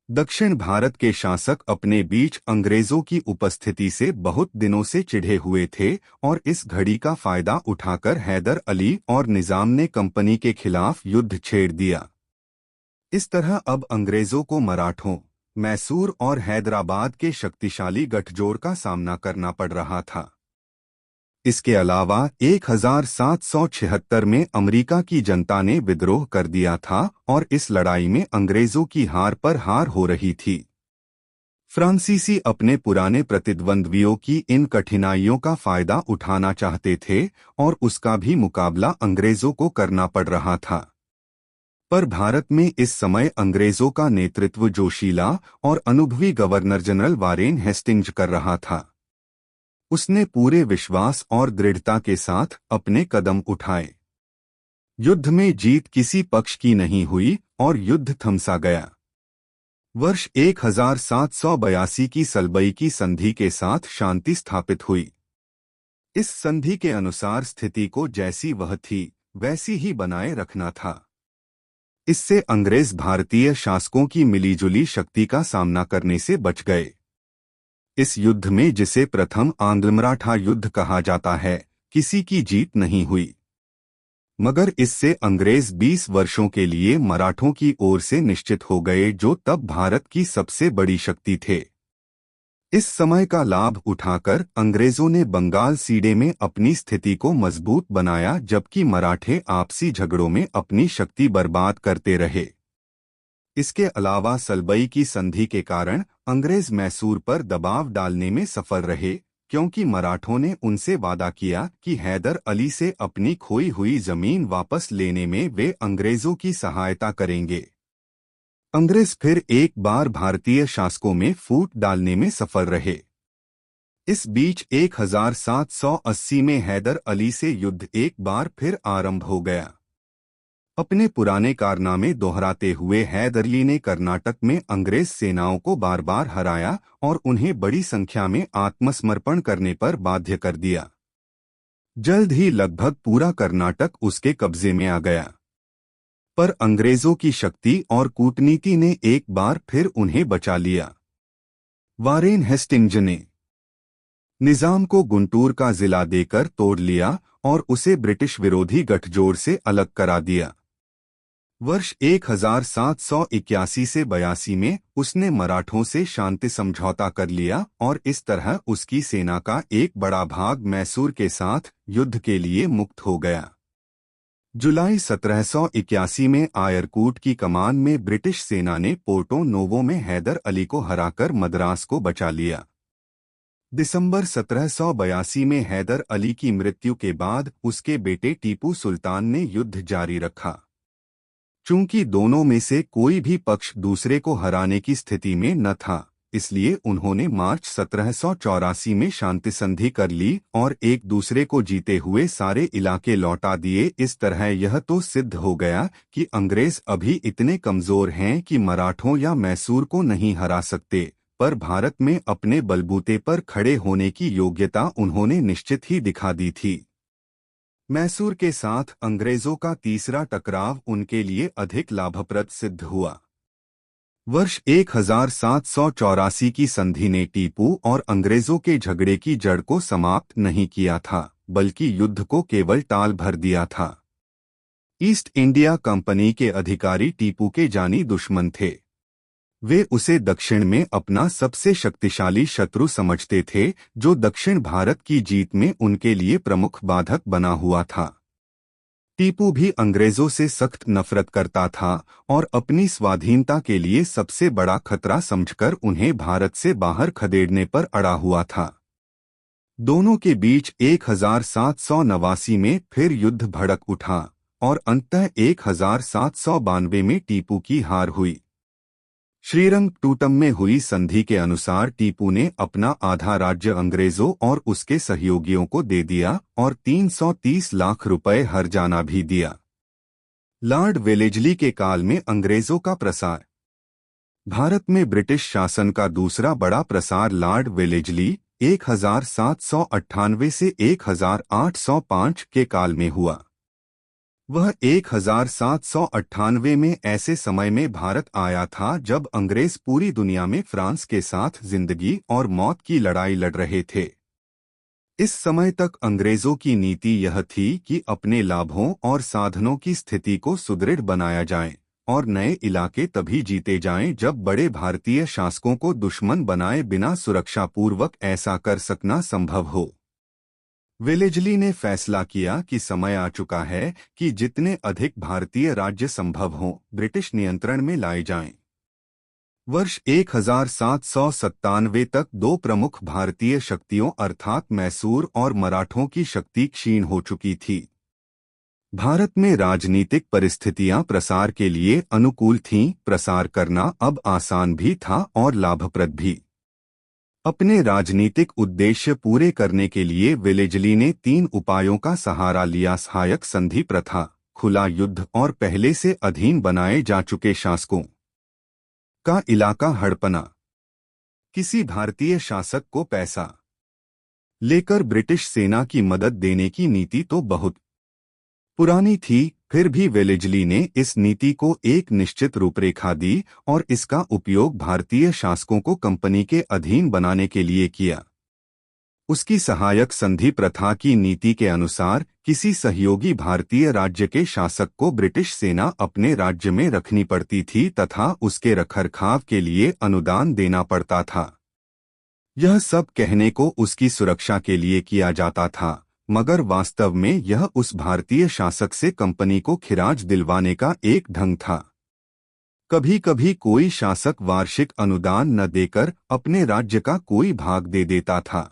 दक्षिण भारत के शासक अपने बीच अंग्रेजों की उपस्थिति से बहुत दिनों से चिढ़े हुए थे और इस घड़ी का फायदा उठाकर हैदर अली और निजाम ने कंपनी के खिलाफ युद्ध छेड़ दिया। इस तरह अब अंग्रेजों को मराठों, मैसूर और हैदराबाद के शक्तिशाली गठजोड़ का सामना करना पड़ रहा था। इसके अलावा 1776 में अमेरिका की जनता ने विद्रोह कर दिया था और इस लड़ाई में अंग्रेजों की हार पर हार हो रही थी। फ्रांसीसी अपने पुराने प्रतिद्वंद्वियों की इन कठिनाइयों का फायदा उठाना चाहते थे और उसका भी मुकाबला अंग्रेजों को करना पड़ रहा था। पर भारत में इस समय अंग्रेजों का नेतृत्व जोशीला और अनुभवी गवर्नर जनरल वारेन हेस्टिंग्ज कर रहा था। उसने पूरे विश्वास और दृढ़ता के साथ अपने कदम उठाए। युद्ध में जीत किसी पक्ष की नहीं हुई और युद्ध थमसा गया। वर्ष 1782 की सलबई की संधि के साथ शांति स्थापित हुई। इस संधि के अनुसार स्थिति को जैसी वह थी वैसी ही बनाए रखना था। इससे अंग्रेज भारतीय शासकों की मिलीजुली शक्ति का सामना करने से बच गए। इस युद्ध में, जिसे प्रथम आंग्ल मराठा युद्ध कहा जाता है, किसी की जीत नहीं हुई, मगर इससे अंग्रेज 20 वर्षों के लिए मराठों की ओर से निश्चित हो गए, जो तब भारत की सबसे बड़ी शक्ति थे। इस समय का लाभ उठाकर अंग्रेजों ने बंगाल सीडे में अपनी स्थिति को मजबूत बनाया, जबकि मराठे आपसी झगड़ों में अपनी शक्ति बर्बाद करते रहे। इसके अलावा सलबई की संधि के कारण अंग्रेज मैसूर पर दबाव डालने में सफल रहे, क्योंकि मराठों ने उनसे वादा किया कि हैदर अली से अपनी खोई हुई जमीन वापस लेने में वे अंग्रेजों की सहायता करेंगे। अंग्रेज फिर एक बार भारतीय शासकों में फूट डालने में सफल रहे। इस बीच 1780 में हैदर अली से युद्ध एक बार फिर आरंभ हो गया। अपने पुराने कारनामे दोहराते हुए हैदर अली ने कर्नाटक में अंग्रेज सेनाओं को बार बार हराया और उन्हें बड़ी संख्या में आत्मसमर्पण करने पर बाध्य कर दिया। जल्द ही लगभग पूरा कर्नाटक उसके कब्जे में आ गया, पर अंग्रेजों की शक्ति और कूटनीति ने एक बार फिर उन्हें बचा लिया। वारेन हेस्टिंग्ज ने निजाम को गुंटूर का जिला देकर तोड़ लिया और उसे ब्रिटिश विरोधी गठजोड़ से अलग करा दिया। वर्ष 1781 से 82 में उसने मराठों से शांति समझौता कर लिया और इस तरह उसकी सेना का एक बड़ा भाग मैसूर के साथ युद्ध के लिए मुक्त हो गया। जुलाई 1781 में आयरकूट की कमान में ब्रिटिश सेना ने पोर्टो नोवो में हैदर अली को हराकर मद्रास को बचा लिया। दिसंबर 1782 में हैदर अली की मृत्यु के बाद उसके बेटे टीपू सुल्तान ने युद्ध जारी रखा। चूंकि दोनों में से कोई भी पक्ष दूसरे को हराने की स्थिति में न था, इसलिए उन्होंने मार्च 1784 में शांति संधि कर ली और एक दूसरे को जीते हुए सारे इलाके लौटा दिए। इस तरह यह तो सिद्ध हो गया कि अंग्रेज अभी इतने कमजोर हैं कि मराठों या मैसूर को नहीं हरा सकते, पर भारत में अपने बलबूते पर खड़े होने की योग्यता उन्होंने निश्चित ही दिखा दी थी। मैसूर के साथ अंग्रेजों का तीसरा टकराव उनके लिए अधिक लाभप्रद सिद्ध हुआ। वर्ष 1784 की संधि ने टीपू और अंग्रेजों के झगड़े की जड़ को समाप्त नहीं किया था, बल्कि युद्ध को केवल टाल भर दिया था। ईस्ट इंडिया कंपनी के अधिकारी टीपू के जानी दुश्मन थे। वे उसे दक्षिण में अपना सबसे शक्तिशाली शत्रु समझते थे, जो दक्षिण भारत की जीत में उनके लिए प्रमुख बाधक बना हुआ था। टीपू भी अंग्रेजों से सख्त नफरत करता था और अपनी स्वाधीनता के लिए सबसे बड़ा खतरा समझकर उन्हें भारत से बाहर खदेड़ने पर अड़ा हुआ था। दोनों के बीच 1789 में फिर युद्ध भड़क उठा और अंततः 1792 में टीपू की हार हुई। श्रीरंगपट्टनम में हुई संधि के अनुसार टीपू ने अपना आधा राज्य अंग्रेजों और उसके सहयोगियों को दे दिया और 330 लाख रुपए हर्जाना भी दिया। लॉर्ड वेलेस्ली के काल में अंग्रेजों का प्रसार। भारत में ब्रिटिश शासन का दूसरा बड़ा प्रसार लॉर्ड वेलेस्ली 1798 से 1805 के काल में हुआ। वह 1798 में ऐसे समय में भारत आया था जब अंग्रेज पूरी दुनिया में फ्रांस के साथ जिंदगी और मौत की लड़ाई लड़ रहे थे। इस समय तक अंग्रेजों की नीति यह थी कि अपने लाभों और साधनों की स्थिति को सुदृढ़ बनाया जाए और नए इलाके तभी जीते जाएं जब बड़े भारतीय शासकों को दुश्मन बनाए बिना सुरक्षापूर्वक ऐसा कर सकना संभव हो। वेलेजली ने फैसला किया कि समय आ चुका है कि जितने अधिक भारतीय राज्य संभव हों ब्रिटिश नियंत्रण में लाए जाएं। वर्ष 1797 तक दो प्रमुख भारतीय शक्तियों अर्थात मैसूर और मराठों की शक्ति क्षीण हो चुकी थी। भारत में राजनीतिक परिस्थितियां प्रसार के लिए अनुकूल थीं। प्रसार करना अब आसान भी था और लाभप्रद भी। अपने राजनीतिक उद्देश्य पूरे करने के लिए वेलेजली ने 3 उपायों का सहारा लिया: सहायक संधि प्रथा, खुला युद्ध और पहले से अधीन बनाए जा चुके शासकों का इलाका हड़पना। किसी भारतीय शासक को पैसा लेकर ब्रिटिश सेना की मदद देने की नीति तो बहुत पुरानी थी, फिर भी वेलेजली ने इस नीति को एक निश्चित रूपरेखा दी और इसका उपयोग भारतीय शासकों को कंपनी के अधीन बनाने के लिए किया। उसकी सहायक संधि प्रथा की नीति के अनुसार किसी सहयोगी भारतीय राज्य के शासक को ब्रिटिश सेना अपने राज्य में रखनी पड़ती थी तथा उसके रखरखाव के लिए अनुदान देना पड़ता था। यह सब कहने को उसकी सुरक्षा के लिए किया जाता था, मगर वास्तव में यह उस भारतीय शासक से कंपनी को खिराज दिलवाने का एक ढंग था। कभी कभी कोई शासक वार्षिक अनुदान न देकर अपने राज्य का कोई भाग दे देता था।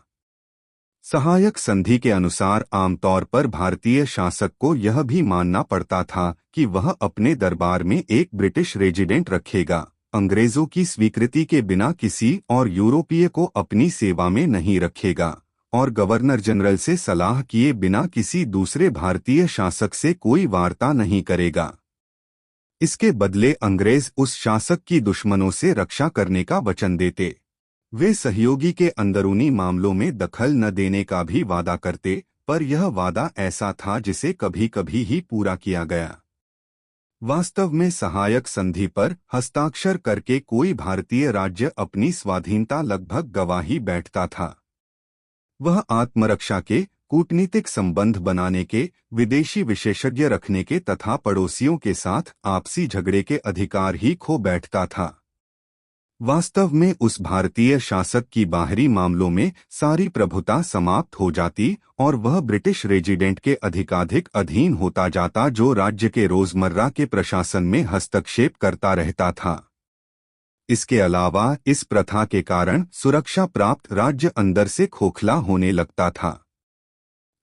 सहायक संधि के अनुसार आमतौर पर भारतीय शासक को यह भी मानना पड़ता था कि वह अपने दरबार में एक ब्रिटिश रेजिडेंट रखेगा, अंग्रेजों की स्वीकृति के बिना किसी और यूरोपीय को अपनी सेवा में नहीं रखेगा और गवर्नर जनरल से सलाह किए बिना किसी दूसरे भारतीय शासक से कोई वार्ता नहीं करेगा। इसके बदले अंग्रेज उस शासक की दुश्मनों से रक्षा करने का वचन देते। वे सहयोगी के अंदरूनी मामलों में दखल न देने का भी वादा करते, पर यह वादा ऐसा था जिसे कभी कभी ही पूरा किया गया। वास्तव में सहायक संधि पर हस्ताक्षर करके कोई भारतीय राज्य अपनी स्वाधीनता लगभग गंवा ही बैठता था। वह आत्मरक्षा के, कूटनीतिक संबंध बनाने के, विदेशी विशेषज्ञ रखने के तथा पड़ोसियों के साथ आपसी झगड़े के अधिकार ही खो बैठता था। वास्तव में उस भारतीय शासक की बाहरी मामलों में सारी प्रभुता समाप्त हो जाती और वह ब्रिटिश रेजिडेंट के अधिकाधिक अधीन होता जाता, जो राज्य के रोजमर्रा के प्रशासन में हस्तक्षेप करता रहता था। इसके अलावा इस प्रथा के कारण सुरक्षा प्राप्त राज्य अंदर से खोखला होने लगता था।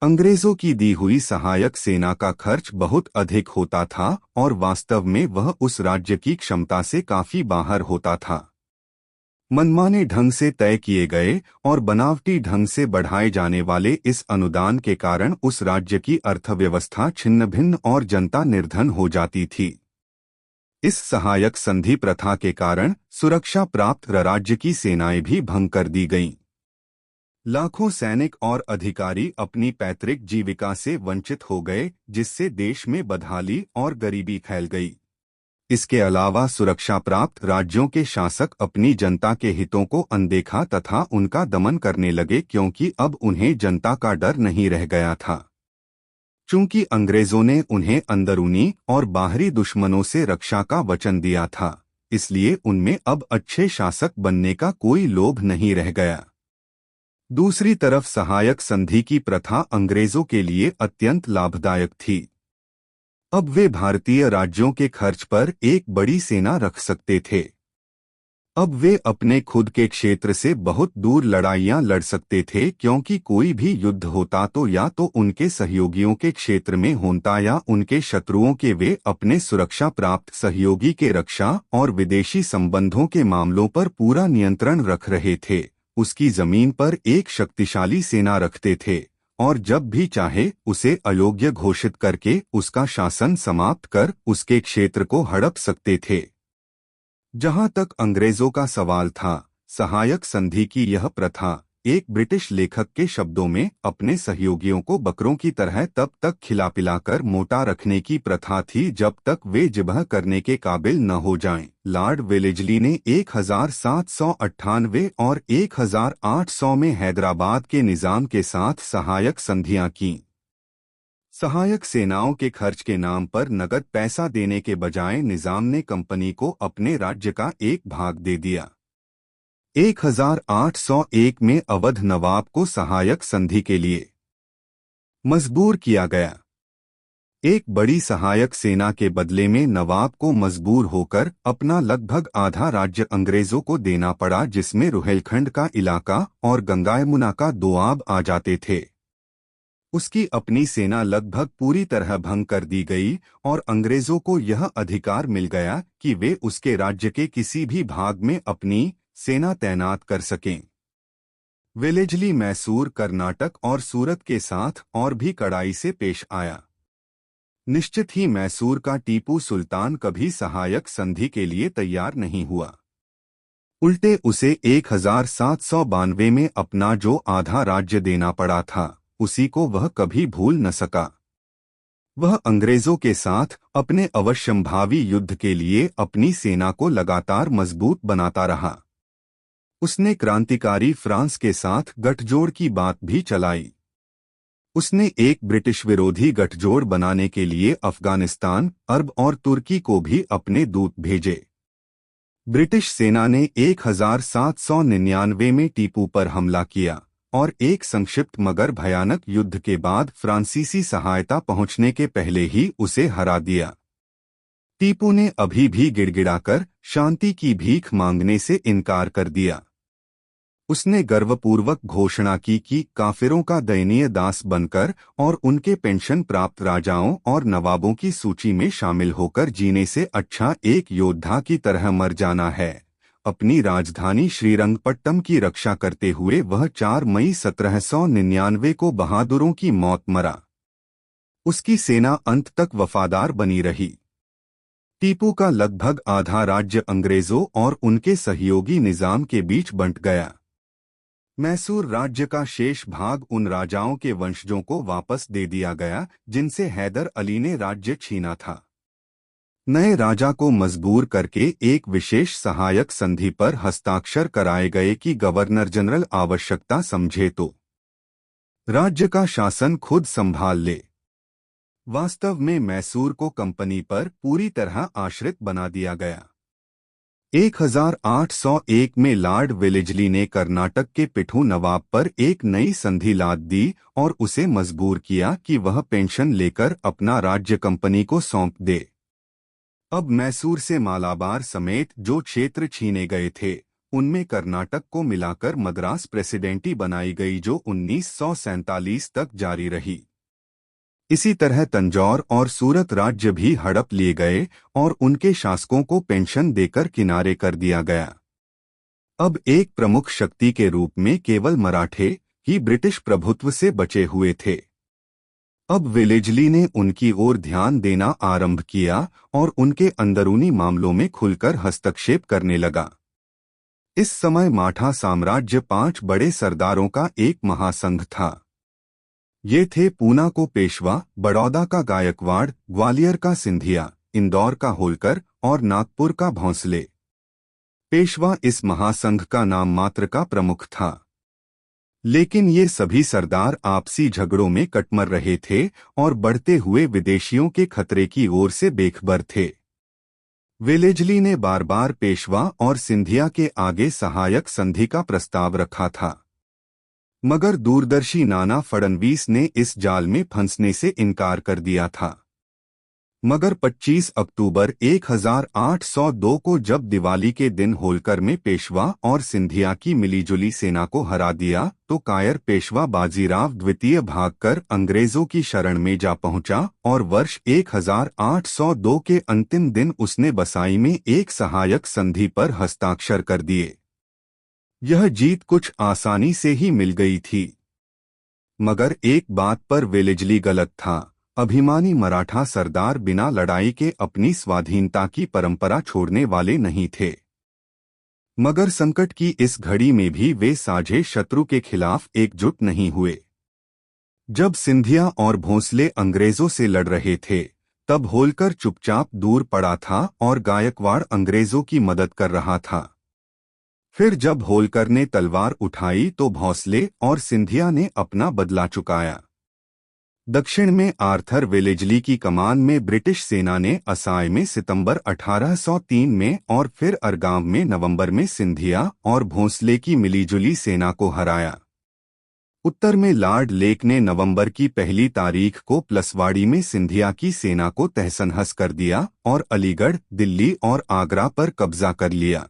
अंग्रेजों की दी हुई सहायक सेना का खर्च बहुत अधिक होता था और वास्तव में वह उस राज्य की क्षमता से काफी बाहर होता था। मनमाने ढंग से तय किए गए और बनावटी ढंग से बढ़ाए जाने वाले इस अनुदान के कारण उस राज्य की अर्थव्यवस्था छिन्न भिन्न और जनता निर्धन हो जाती थी। इस सहायक संधि प्रथा के कारण सुरक्षा प्राप्त राज्य की सेनाएं भी भंग कर दी गईं। लाखों सैनिक और अधिकारी अपनी पैतृक जीविका से वंचित हो गए, जिससे देश में बदहाली और गरीबी फैल गई। इसके अलावा सुरक्षा प्राप्त राज्यों के शासक अपनी जनता के हितों को अनदेखा तथा उनका दमन करने लगे, क्योंकि अब उन्हें जनता का डर नहीं रह गया था। चूंकि अंग्रेजों ने उन्हें अंदरूनी और बाहरी दुश्मनों से रक्षा का वचन दिया था, इसलिए उनमें अब अच्छे शासक बनने का कोई लोभ नहीं रह गया। दूसरी तरफ सहायक संधि की प्रथा अंग्रेजों के लिए अत्यंत लाभदायक थी। अब वे भारतीय राज्यों के खर्च पर एक बड़ी सेना रख सकते थे। अब वे अपने खुद के क्षेत्र से बहुत दूर लड़ाइयां लड़ सकते थे, क्योंकि कोई भी युद्ध होता तो या तो उनके सहयोगियों के क्षेत्र में होता या उनके शत्रुओं के। वे अपने सुरक्षा प्राप्त सहयोगी के रक्षा और विदेशी संबंधों के मामलों पर पूरा नियंत्रण रख रहे थे। उसकी जमीन पर एक शक्तिशाली सेना रखते थे और जब भी चाहे उसे अयोग्य घोषित करके उसका शासन समाप्त कर उसके क्षेत्र को हड़प सकते थे। जहां तक अंग्रेजों का सवाल था, सहायक संधि की यह प्रथा एक ब्रिटिश लेखक के शब्दों में, अपने सहयोगियों को बकरों की तरह तब तक खिला पिलाकर मोटा रखने की प्रथा थी जब तक वे ज़िबह करने के काबिल न हो जाएं। लॉर्ड वेलेजली ने 1798 और 1800 में हैदराबाद के निज़ाम के साथ सहायक संधियां कीं। सहायक सेनाओं के खर्च के नाम पर नगद पैसा देने के बजाय निज़ाम ने कंपनी को अपने राज्य का एक भाग दे दिया। 1801 में अवध नवाब को सहायक संधि के लिए मजबूर किया गया। एक बड़ी सहायक सेना के बदले में नवाब को मजबूर होकर अपना लगभग आधा राज्य अंग्रेजों को देना पड़ा, जिसमें रुहेलखंड का इलाका और गंगायमुना का दोआब आ जाते थे। उसकी अपनी सेना लगभग पूरी तरह भंग कर दी गई और अंग्रेजों को यह अधिकार मिल गया कि वे उसके राज्य के किसी भी भाग में अपनी सेना तैनात कर सकें। वेलेजली मैसूर, कर्नाटक और सूरत के साथ और भी कड़ाई से पेश आया। निश्चित ही मैसूर का टीपू सुल्तान कभी सहायक संधि के लिए तैयार नहीं हुआ। उल्टे उसे 1792 में अपना जो आधा राज्य देना पड़ा था, उसी को वह कभी भूल न सका। वह अंग्रेजों के साथ अपने अवश्यंभावी युद्ध के लिए अपनी सेना को लगातार मजबूत बनाता रहा। उसने क्रांतिकारी फ्रांस के साथ गठजोड़ की बात भी चलाई। उसने एक ब्रिटिश विरोधी गठजोड़ बनाने के लिए अफगानिस्तान, अरब और तुर्की को भी अपने दूत भेजे। ब्रिटिश सेना ने 1799 में टीपू पर हमला किया और एक संक्षिप्त मगर भयानक युद्ध के बाद फ्रांसीसी सहायता पहुंचने के पहले ही उसे हरा दिया। टीपू ने अभी भी गिड़गिड़ाकर शांति की भीख मांगने से इनकार कर दिया। उसने गर्वपूर्वक घोषणा की कि काफिरों का दयनीय दास बनकर और उनके पेंशन प्राप्त राजाओं और नवाबों की सूची में शामिल होकर जीने से अच्छा एक योद्धा की तरह मर जाना है। अपनी राजधानी श्रीरंगपट्टम की रक्षा करते हुए वह 4 मई 1799 को बहादुरों की मौत मरा। उसकी सेना अंत तक वफादार बनी रही। टीपू का लगभग आधा राज्य अंग्रेजों और उनके सहयोगी निजाम के बीच बंट गया। मैसूर राज्य का शेष भाग उन राजाओं के वंशजों को वापस दे दिया गया जिनसे हैदर अली ने राज्य छीना था। नए राजा को मजबूर करके एक विशेष सहायक संधि पर हस्ताक्षर कराए गए कि गवर्नर जनरल आवश्यकता समझे तो राज्य का शासन खुद संभाल ले। वास्तव में मैसूर को कंपनी पर पूरी तरह आश्रित बना दिया गया। 1801 में लॉर्ड वेलेजली ने कर्नाटक के पिठू नवाब पर एक नई संधि लाद दी और उसे मजबूर किया कि वह पेंशन लेकर अपना राज्य कंपनी को सौंप दे। अब मैसूर से मालाबार समेत जो क्षेत्र छीने गए थे, उनमें कर्नाटक को मिलाकर मद्रास प्रेसिडेंटी बनाई गई जो 1947 तक जारी रही। इसी तरह तंजौर और सूरत राज्य भी हड़प लिए गए और उनके शासकों को पेंशन देकर किनारे कर दिया गया। अब एक प्रमुख शक्ति के रूप में केवल मराठे ही ब्रिटिश प्रभुत्व से बचे हुए थे। अब वेलेजली ने उनकी ओर ध्यान देना आरंभ किया और उनके अंदरूनी मामलों में खुलकर हस्तक्षेप करने लगा। इस समय माठा साम्राज्य 5 बड़े सरदारों का एक महासंघ था। ये थे पूना को पेशवा, बड़ौदा का गायकवाड़, ग्वालियर का सिंधिया, इंदौर का होलकर और नागपुर का भोंसले। पेशवा इस महासंघ का नाम मात्र का प्रमुख था, लेकिन ये सभी सरदार आपसी झगड़ों में कटमर रहे थे और बढ़ते हुए विदेशियों के खतरे की ओर से बेखबर थे। वेलेजली ने बार बार पेशवा और सिंधिया के आगे सहायक संधि का प्रस्ताव रखा था, मगर दूरदर्शी नाना फडणवीस ने इस जाल में फंसने से इनकार कर दिया था। मगर 25 अक्टूबर 1802 को जब दिवाली के दिन होलकर में पेशवा और सिंधिया की मिलीजुली सेना को हरा दिया तो कायर पेशवा बाजीराव द्वितीय भागकर अंग्रेजों की शरण में जा पहुंचा और वर्ष 1802 के अंतिम दिन उसने बसाई में एक सहायक संधि पर हस्ताक्षर कर दिए। यह जीत कुछ आसानी से ही मिल गई थी, मगर एक बात पर वेलेजली गलत था। अभिमानी मराठा सरदार बिना लड़ाई के अपनी स्वाधीनता की परंपरा छोड़ने वाले नहीं थे। मगर संकट की इस घड़ी में भी वे साझे शत्रु के खिलाफ एकजुट नहीं हुए। जब सिंधिया और भोंसले अंग्रेजों से लड़ रहे थे, तब होलकर चुपचाप दूर पड़ा था और गायकवाड़ अंग्रेजों की मदद कर रहा था। फिर जब होलकर ने तलवार उठाई तो भोंसले और सिंधिया ने अपना बदला चुकाया। दक्षिण में आर्थर वेलेजली की कमान में ब्रिटिश सेना ने असाय में सितंबर 1803 में और फिर अरगांव में नवंबर में सिंधिया और भोंसले की मिलीजुली सेना को हराया। उत्तर में लॉर्ड लेक ने नवंबर की पहली तारीख को प्लसवाड़ी में सिंधिया की सेना को तहस-नहस कर दिया और अलीगढ़, दिल्ली और आगरा पर कब्जा कर लिया।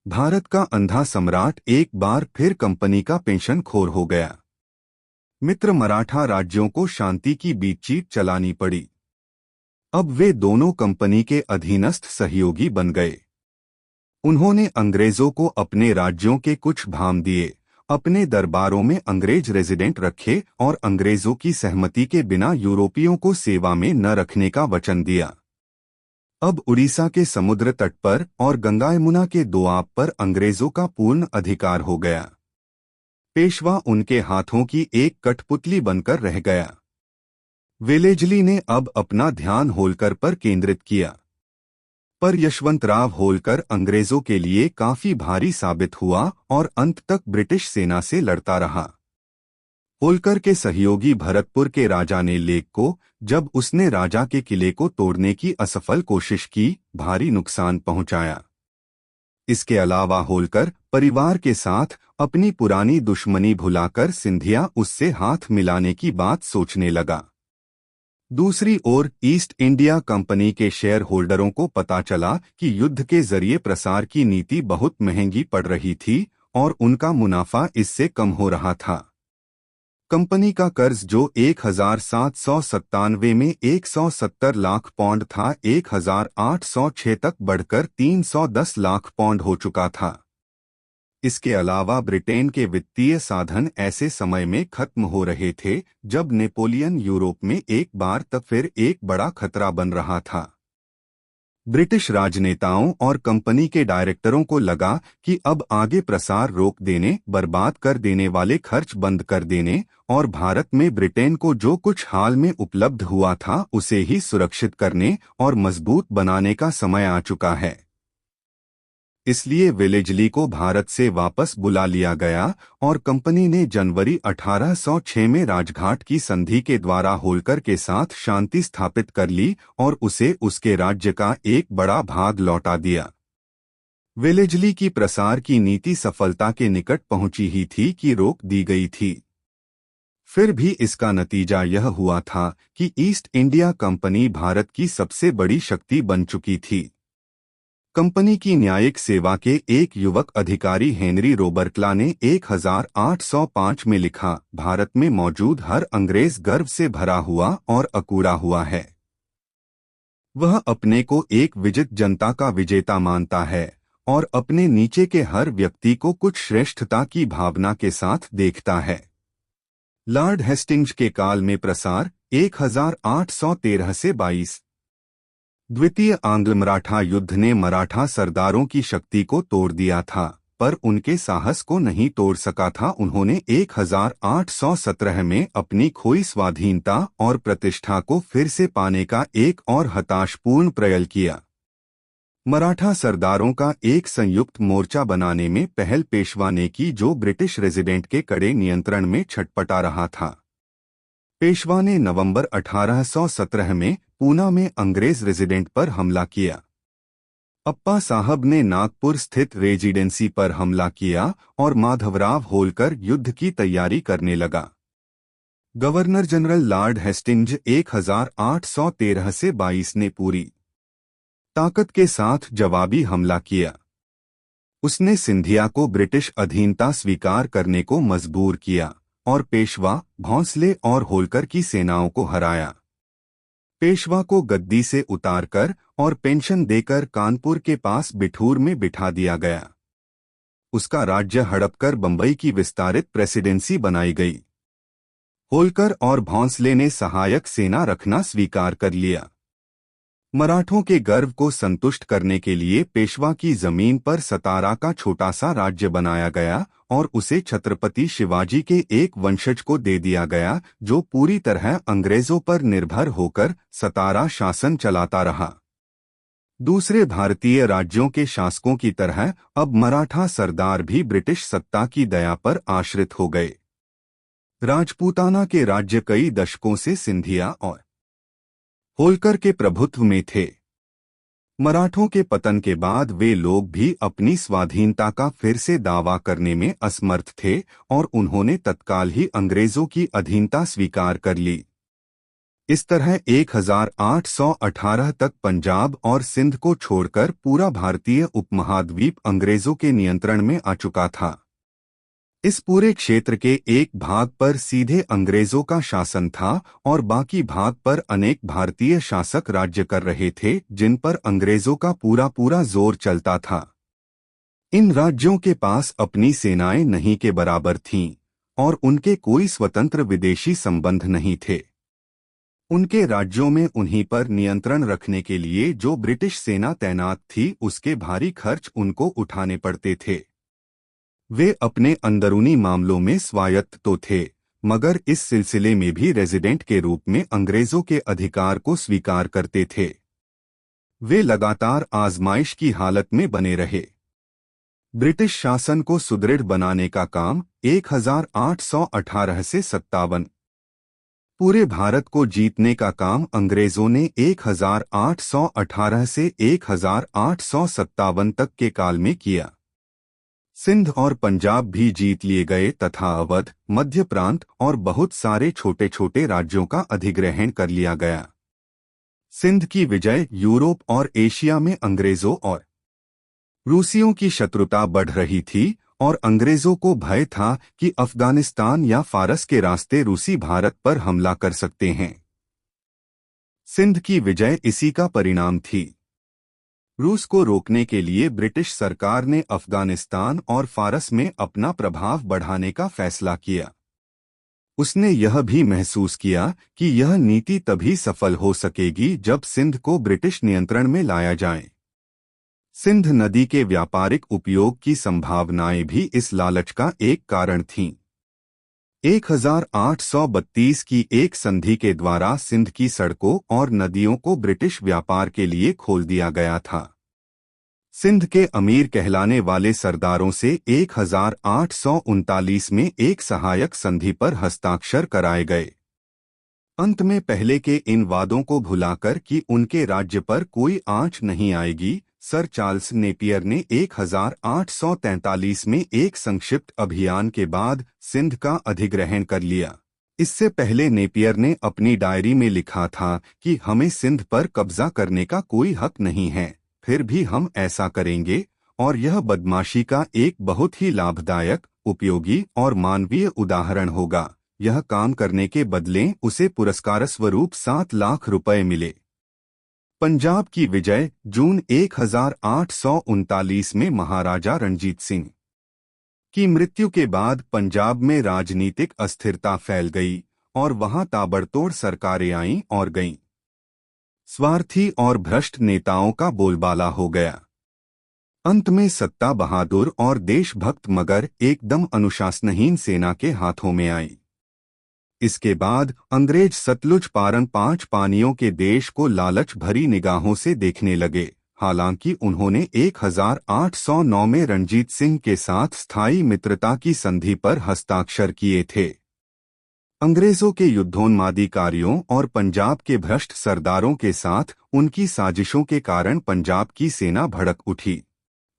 भारत का अंधा सम्राट एक बार फिर कंपनी का पेंशनखोर हो गया। मित्र मराठा राज्यों को शांति की बीतचीत चलानी पड़ी। अब वे दोनों कंपनी के अधीनस्थ सहयोगी बन गए। उन्होंने अंग्रेजों को अपने राज्यों के कुछ भाम दिए, अपने दरबारों में अंग्रेज रेजिडेंट रखे और अंग्रेजों की सहमति के बिना यूरोपियों को सेवा में न रखने का वचन दिया। अब उड़ीसा के समुद्र तट पर और गंगा यमुना के दोआब पर अंग्रेजों का पूर्ण अधिकार हो गया। पेशवा उनके हाथों की एक कठपुतली बनकर रह गया। वेलेजली ने अब अपना ध्यान होलकर पर केंद्रित किया, पर यशवंतराव होलकर अंग्रेजों के लिए काफी भारी साबित हुआ और अंत तक ब्रिटिश सेना से लड़ता रहा। होलकर के सहयोगी भरतपुर के राजा ने लेक को, जब उसने राजा के किले को तोड़ने की असफल कोशिश की, भारी नुकसान पहुंचाया। इसके अलावा होलकर परिवार के साथ अपनी पुरानी दुश्मनी भुलाकर सिंधिया उससे हाथ मिलाने की बात सोचने लगा। दूसरी ओर ईस्ट इंडिया कंपनी के शेयर होल्डरों को पता चला कि युद्ध के जरिए प्रसार की नीति बहुत महंगी पड़ रही थी और उनका मुनाफा इससे कम हो रहा था। कंपनी का कर्ज जो 1797 में 170 लाख पौंड था, 1806 तक बढ़कर 310 लाख पौंड हो चुका था। इसके अलावा ब्रिटेन के वित्तीय साधन ऐसे समय में खत्म हो रहे थे जब नेपोलियन यूरोप में एक बार तक फिर एक बड़ा खतरा बन रहा था। ब्रिटिश राजनेताओं और कंपनी के डायरेक्टरों को लगा कि अब आगे प्रसार रोक देने, बर्बाद कर देने वाले खर्च बंद कर देने और भारत में ब्रिटेन को जो कुछ हाल में उपलब्ध हुआ था उसे ही सुरक्षित करने और मजबूत बनाने का समय आ चुका है। इसलिए वेलेजली को भारत से वापस बुला लिया गया और कंपनी ने जनवरी 1806 में राजघाट की संधि के द्वारा होलकर के साथ शांति स्थापित कर ली और उसे उसके राज्य का एक बड़ा भाग लौटा दिया। वेलेजली की प्रसार की नीति सफलता के निकट पहुंची ही थी कि रोक दी गई थी। फिर भी इसका नतीजा यह हुआ था कि ईस्ट इंडिया कंपनी भारत की सबसे बड़ी शक्ति बन चुकी थी। कंपनी की न्यायिक सेवा के एक युवक अधिकारी हेनरी रोबर्टला ने 1805 में लिखा, भारत में मौजूद हर अंग्रेज गर्व से भरा हुआ और अकूड़ा हुआ है। वह अपने को एक विजित जनता का विजेता मानता है और अपने नीचे के हर व्यक्ति को कुछ श्रेष्ठता की भावना के साथ देखता है। लॉर्ड हेस्टिंग्स के काल में प्रसार 1813 से 22। द्वितीय आंग्ल मराठा युद्ध ने मराठा सरदारों की शक्ति को तोड़ दिया था, पर उनके साहस को नहीं तोड़ सका था। उन्होंने 1817 में अपनी खोई स्वाधीनता और प्रतिष्ठा को फिर से पाने का एक और हताशपूर्ण प्रयास किया। मराठा सरदारों का एक संयुक्त मोर्चा बनाने में पहल पेशवा ने की, जो ब्रिटिश रेजिडेंट के कड़े नियंत्रण में छटपटा रहा था। पेशवा ने नवंबर 1817 में पूना में अंग्रेज रेजिडेंट पर हमला किया। अप्पा साहब ने नागपुर स्थित रेजिडेंसी पर हमला किया और माधवराव होलकर युद्ध की तैयारी करने लगा। गवर्नर जनरल लॉर्ड हेस्टिंग्स 1813 से 22 ने पूरी ताकत के साथ जवाबी हमला किया। उसने सिंधिया को ब्रिटिश अधीनता स्वीकार करने को मजबूर किया और पेशवा, भोंसले और होलकर की सेनाओं को हराया। पेशवा को गद्दी से उतारकर और पेंशन देकर कानपुर के पास बिठूर में बिठा दिया गया। उसका राज्य हड़पकर बंबई की विस्तारित प्रेसिडेंसी बनाई गई। होलकर और भोंसले ने सहायक सेना रखना स्वीकार कर लिया। मराठों के गर्व को संतुष्ट करने के लिए पेशवा की जमीन पर सतारा का छोटा सा राज्य बनाया गया और उसे छत्रपति शिवाजी के एक वंशज को दे दिया गया, जो पूरी तरह अंग्रेजों पर निर्भर होकर सतारा शासन चलाता रहा। दूसरे भारतीय राज्यों के शासकों की तरह अब मराठा सरदार भी ब्रिटिश सत्ता की दया पर आश्रित हो गए। राजपूताना के राज्य कई दशकों से सिंधिया और होलकर के प्रभुत्व में थे। मराठों के पतन के बाद वे लोग भी अपनी स्वाधीनता का फिर से दावा करने में असमर्थ थे और उन्होंने तत्काल ही अंग्रेजों की अधीनता स्वीकार कर ली। इस तरह 1818 तक पंजाब और सिंध को छोड़कर पूरा भारतीय उपमहाद्वीप अंग्रेजों के नियंत्रण में आ चुका था। इस पूरे क्षेत्र के एक भाग पर सीधे अंग्रेजों का शासन था और बाकी भाग पर अनेक भारतीय शासक राज्य कर रहे थे, जिन पर अंग्रेजों का पूरा पूरा जोर चलता था। इन राज्यों के पास अपनी सेनाएं नहीं के बराबर थीं और उनके कोई स्वतंत्र विदेशी संबंध नहीं थे। उनके राज्यों में उन्हीं पर नियंत्रण रखने के लिए जो ब्रिटिश सेना तैनात थी, उसके भारी खर्च उनको उठाने पड़ते थे। वे अपने अंदरूनी मामलों में स्वायत्त तो थे, मगर इस सिलसिले में भी रेजिडेंट के रूप में अंग्रेजों के अधिकार को स्वीकार करते थे। वे लगातार आजमाइश की हालत में बने रहे। ब्रिटिश शासन को सुदृढ़ बनाने का काम 1818 से 57, पूरे भारत को जीतने का काम अंग्रेजों ने 1818 से 1857 तक के काल में किया। सिंध और पंजाब भी जीत लिए गए तथा अवध, मध्य प्रांत और बहुत सारे छोटे छोटे राज्यों का अधिग्रहण कर लिया गया। सिंध की विजय यूरोप और एशिया में अंग्रेजों और रूसियों की शत्रुता बढ़ रही थी और अंग्रेजों को भय था कि अफगानिस्तान या फारस के रास्ते रूसी भारत पर हमला कर सकते हैं। सिंध की विजय इसी का परिणाम थी। रूस को रोकने के लिए ब्रिटिश सरकार ने अफगानिस्तान और फारस में अपना प्रभाव बढ़ाने का फैसला किया। उसने यह भी महसूस किया कि यह नीति तभी सफल हो सकेगी जब सिंध को ब्रिटिश नियंत्रण में लाया जाए। सिंध नदी के व्यापारिक उपयोग की संभावनाएं भी इस लालच का एक कारण थीं। 1832 की एक संधि के द्वारा सिंध की सड़कों और नदियों को ब्रिटिश व्यापार के लिए खोल दिया गया था। सिंध के अमीर कहलाने वाले सरदारों से 1839 में एक सहायक संधि पर हस्ताक्षर कराए गए। अंत में पहले के इन वादों को भुलाकर कि उनके राज्य पर कोई आंच नहीं आएगी, सर चार्ल्स नेपियर ने 1843 में एक संक्षिप्त अभियान के बाद सिंध का अधिग्रहण कर लिया। इससे पहले नेपियर ने अपनी डायरी में लिखा था कि हमें सिंध पर कब्जा करने का कोई हक नहीं है, फिर भी हम ऐसा करेंगे, और यह बदमाशी का एक बहुत ही लाभदायक, उपयोगी और मानवीय उदाहरण होगा। यह काम करने के बदले उसे पुरस्कार स्वरूप 7 लाख रुपए मिले। पंजाब की विजय जून 1839 में महाराजा रणजीत सिंह की मृत्यु के बाद पंजाब में राजनीतिक अस्थिरता फैल गई और वहां ताबड़तोड़ सरकारें आईं और गईं। स्वार्थी और भ्रष्ट नेताओं का बोलबाला हो गया। अंत में सत्ता बहादुर और देशभक्त मगर एकदम अनुशासनहीन सेना के हाथों में आई। इसके बाद अंग्रेज सतलुज पारन 5 पानियों के देश को लालच भरी निगाहों से देखने लगे। हालांकि उन्होंने 1809 में रणजीत सिंह के साथ स्थायी मित्रता की संधि पर हस्ताक्षर किए थे। अंग्रेजों के युद्धोन्मादी कार्यों और पंजाब के भ्रष्ट सरदारों के साथ उनकी साजिशों के कारण पंजाब की सेना भड़क उठी।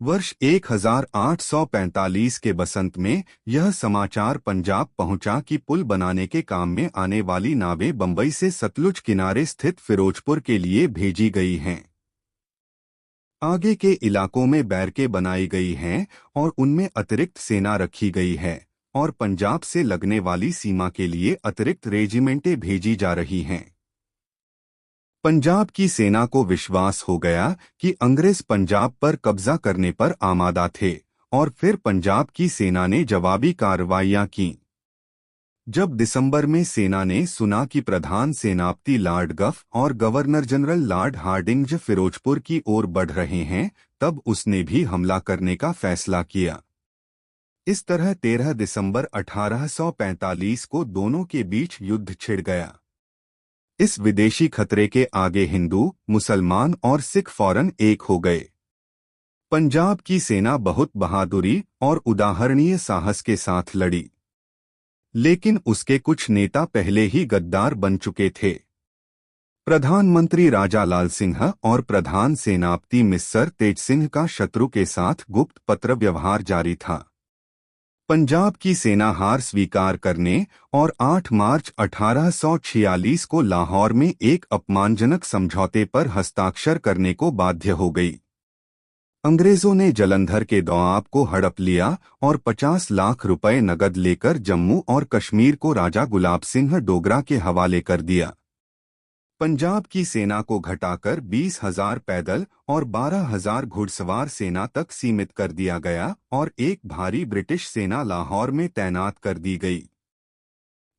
वर्ष 1845 के बसंत में यह समाचार पंजाब पहुंचा कि पुल बनाने के काम में आने वाली नावें बंबई से सतलुज किनारे स्थित फिरोजपुर के लिए भेजी गई हैं। आगे के इलाकों में बैरकें बनाई गई हैं और उनमें अतिरिक्त सेना रखी गई है और पंजाब से लगने वाली सीमा के लिए अतिरिक्त रेजिमेंटें भेजी जा रही हैं। पंजाब की सेना को विश्वास हो गया कि अंग्रेज पंजाब पर कब्जा करने पर आमादा थे और फिर पंजाब की सेना ने जवाबी कार्रवाइयां की। जब दिसंबर में सेना ने सुना कि प्रधान सेनापति लॉर्ड गफ और governor general Lord Hardinge Firozpur की ओर बढ़ रहे हैं, तब उसने भी हमला करने का फैसला किया। इस तरह 13 दिसंबर 1845 को दोनों के बीच युद्ध छिड़ गया। इस विदेशी खतरे के आगे हिंदू, मुसलमान और सिख फौरन एक हो गए। पंजाब की सेना बहुत बहादुरी और उदाहरणीय साहस के साथ लड़ी, लेकिन उसके कुछ नेता पहले ही गद्दार बन चुके थे। प्रधानमंत्री राजा लाल सिंह और प्रधान सेनापति मिस्सर तेज सिंह का शत्रु के साथ गुप्त पत्र व्यवहार जारी था। पंजाब की सेना हार स्वीकार करने और 8 मार्च 1846 को लाहौर में एक अपमानजनक समझौते पर हस्ताक्षर करने को बाध्य हो गई। अंग्रेजों ने जलंधर के दोआब को हड़प लिया और 50 लाख रुपए नगद लेकर जम्मू और कश्मीर को राजा गुलाब सिंह डोगरा के हवाले कर दिया। पंजाब की सेना को घटाकर 20,000 पैदल और 12,000 घुड़सवार सेना तक सीमित कर दिया गया और एक भारी ब्रिटिश सेना लाहौर में तैनात कर दी गई।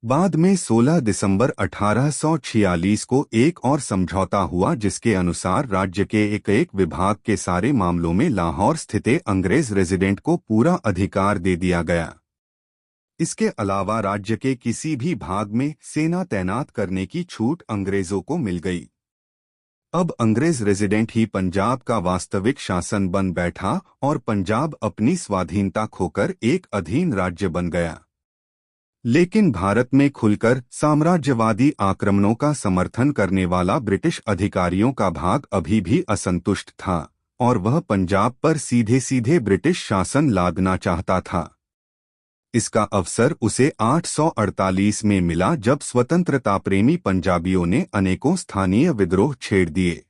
बाद में 16 दिसंबर 1846 को एक और समझौता हुआ, जिसके अनुसार राज्य के एक विभाग के सारे मामलों में लाहौर स्थित अंग्रेज रेजिडेंट को पूरा अधिकार दे दिया गया। इसके अलावा राज्य के किसी भी भाग में सेना तैनात करने की छूट अंग्रेजों को मिल गई। अब अंग्रेज रेजिडेंट ही पंजाब का वास्तविक शासन बन बैठा और पंजाब अपनी स्वाधीनता खोकर एक अधीन राज्य बन गया। लेकिन भारत में खुलकर साम्राज्यवादी आक्रमणों का समर्थन करने वाला ब्रिटिश अधिकारियों का भाग अभी भी असंतुष्ट था और वह पंजाब पर सीधे सीधे ब्रिटिश शासन लादना चाहता था। इसका अवसर उसे 848 में मिला, जब स्वतंत्रता प्रेमी पंजाबियों ने अनेकों स्थानीय विद्रोह छेड़ दिए।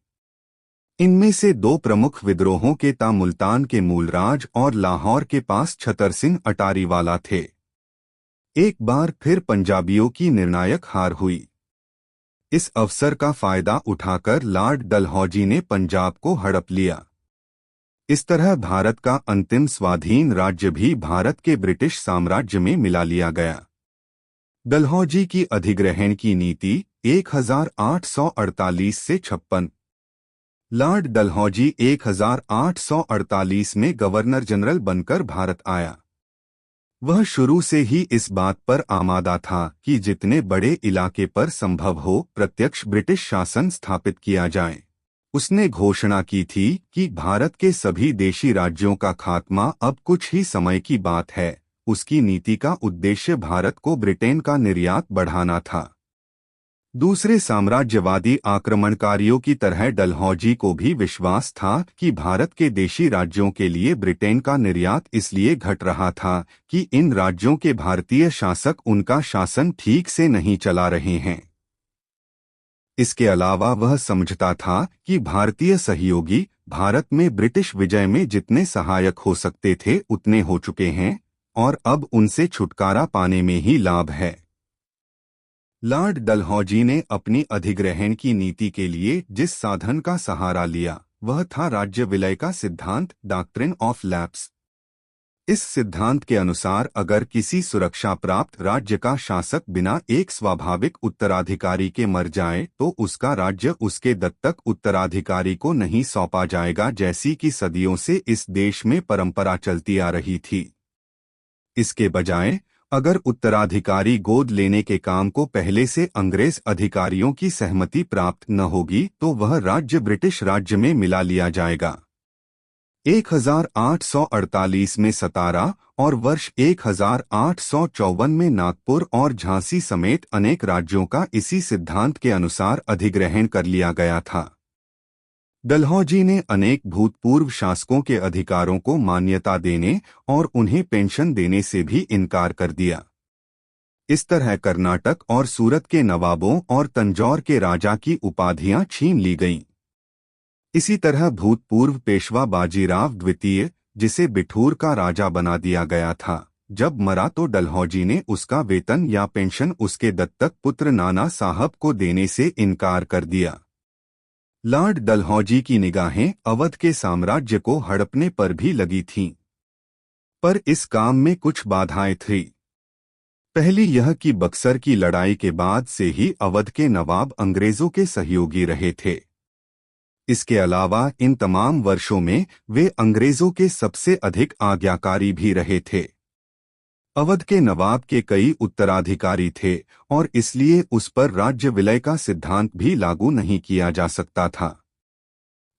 इनमें से 2 प्रमुख विद्रोहों के मुल्तान के मूलराज और लाहौर के पास छतर सिंह अटारीवाला थे। एक बार फिर पंजाबियों की निर्णायक हार हुई। इस अवसर का फायदा उठाकर लॉर्ड डलहौजी ने पंजाब को हड़प लिया। इस तरह भारत का अंतिम स्वाधीन राज्य भी भारत के ब्रिटिश साम्राज्य में मिला लिया गया। डलहौजी की अधिग्रहण की नीति 1848 से 56। लॉर्ड डलहौजी 1848 में गवर्नर जनरल बनकर भारत आया। वह शुरू से ही इस बात पर आमादा था कि जितने बड़े इलाके पर संभव हो प्रत्यक्ष ब्रिटिश शासन स्थापित किया जाए। उसने घोषणा की थी कि भारत के सभी देशी राज्यों का खात्मा अब कुछ ही समय की बात है। उसकी नीति का उद्देश्य भारत को ब्रिटेन का निर्यात बढ़ाना था। दूसरे साम्राज्यवादी आक्रमणकारियों की तरह डलहौजी को भी विश्वास था कि भारत के देशी राज्यों के लिए ब्रिटेन का निर्यात इसलिए घट रहा था कि इन राज्यों के भारतीय शासक उनका शासन ठीक से नहीं चला रहे हैं। इसके अलावा वह समझता था कि भारतीय सहयोगी भारत में ब्रिटिश विजय में जितने सहायक हो सकते थे उतने हो चुके हैं और अब उनसे छुटकारा पाने में ही लाभ है। लॉर्ड डलहौजी ने अपनी अधिग्रहण की नीति के लिए जिस साधन का सहारा लिया वह था राज्य विलय का सिद्धांत, डॉक्ट्रिन ऑफ लैप्स। इस सिद्धांत के अनुसार अगर किसी सुरक्षा प्राप्त राज्य का शासक बिना एक स्वाभाविक उत्तराधिकारी के मर जाए तो उसका राज्य उसके दत्तक उत्तराधिकारी को नहीं सौंपा जाएगा, जैसी कि सदियों से इस देश में परंपरा चलती आ रही थी। इसके बजाय अगर उत्तराधिकारी गोद लेने के काम को पहले से अंग्रेज अधिकारियों की सहमति प्राप्त न होगी तो वह राज्य ब्रिटिश राज्य में मिला लिया जाएगा। 1848 में सतारा और वर्ष 1854 में नागपुर और झांसी समेत अनेक राज्यों का इसी सिद्धांत के अनुसार अधिग्रहण कर लिया गया था। डलहौजी ने अनेक भूतपूर्व शासकों के अधिकारों को मान्यता देने और उन्हें पेंशन देने से भी इनकार कर दिया। इस तरह कर्नाटक और सूरत के नवाबों और तंजौर के राजा की उपाधियां छीन ली गईं। इसी तरह भूतपूर्व पेशवा बाजीराव द्वितीय, जिसे बिठूर का राजा बना दिया गया था, जब मरा तो डलहौजी ने उसका वेतन या पेंशन उसके दत्तक पुत्र नाना साहब को देने से इनकार कर दिया। लॉर्ड डलहौजी की निगाहें अवध के साम्राज्य को हड़पने पर भी लगी थीं, पर इस काम में कुछ बाधाएं थीं। पहली यह कि बक्सर की लड़ाई के बाद से ही अवध के नवाब अंग्रेजों के सहयोगी रहे थे। इसके अलावा इन तमाम वर्षों में वे अंग्रेजों के सबसे अधिक आज्ञाकारी भी रहे थे। अवध के नवाब के कई उत्तराधिकारी थे और इसलिए उस पर राज्य विलय का सिद्धांत भी लागू नहीं किया जा सकता था।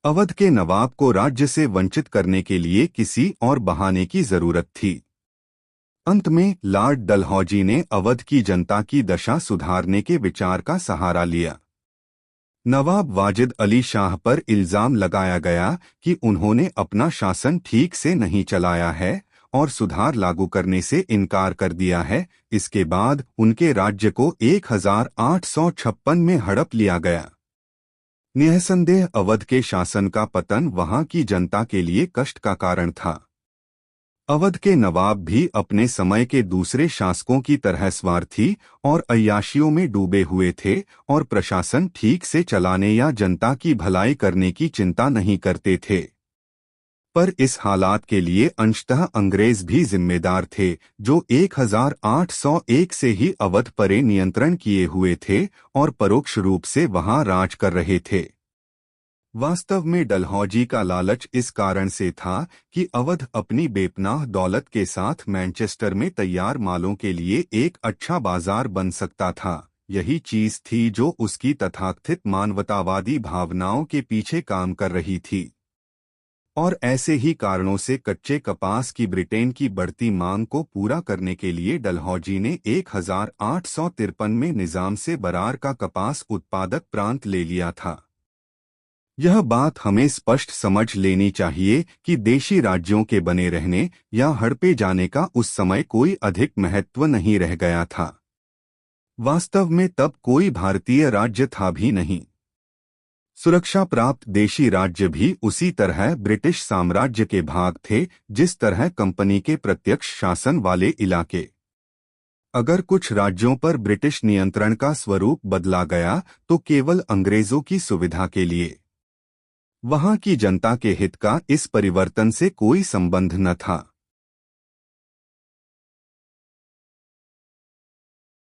अवध के नवाब को राज्य से वंचित करने के लिए किसी और बहाने की जरूरत थी। अंत में लॉर्ड डलहौजी ने अवध की जनता की दशा सुधारने के विचार का सहारा लिया। नवाब वाजिद अली शाह पर इल्जाम लगाया गया कि उन्होंने अपना शासन ठीक से नहीं चलाया है और सुधार लागू करने से इनकार कर दिया है। इसके बाद उनके राज्य को 1856 में हड़प लिया गया। निःसंदेह अवध के शासन का पतन वहां की जनता के लिए कष्ट का कारण था। अवध के नवाब भी अपने समय के दूसरे शासकों की तरह स्वार्थी और अय्याशियों में डूबे हुए थे और प्रशासन ठीक से चलाने या जनता की भलाई करने की चिंता नहीं करते थे। पर इस हालात के लिए अंशतः अंग्रेज भी जिम्मेदार थे, जो 1801 से ही अवध पर नियंत्रण किए हुए थे और परोक्ष रूप से वहां राज कर रहे थे। वास्तव में डलहौजी का लालच इस कारण से था कि अवध अपनी बेपनाह दौलत के साथ मैनचेस्टर में तैयार मालों के लिए एक अच्छा बाजार बन सकता था। यही चीज थी जो उसकी तथाकथित मानवतावादी भावनाओं के पीछे काम कर रही थी। और ऐसे ही कारणों से कच्चे कपास की ब्रिटेन की बढ़ती मांग को पूरा करने के लिए डलहौजी ने 1853 में निजाम से बरार का कपास उत्पादक प्रांत ले लिया था। यह बात हमें स्पष्ट समझ लेनी चाहिए कि देशी राज्यों के बने रहने या हड़पे जाने का उस समय कोई अधिक महत्व नहीं रह गया था। वास्तव में तब कोई भारतीय राज्य था भी नहीं। सुरक्षा प्राप्त देशी राज्य भी उसी तरह ब्रिटिश साम्राज्य के भाग थे जिस तरह कंपनी के प्रत्यक्ष शासन वाले इलाके। अगर कुछ राज्यों पर ब्रिटिश नियंत्रण का स्वरूप बदला गया तो केवल अंग्रेजों की सुविधा के लिए। वहां की जनता के हित का इस परिवर्तन से कोई संबंध न था।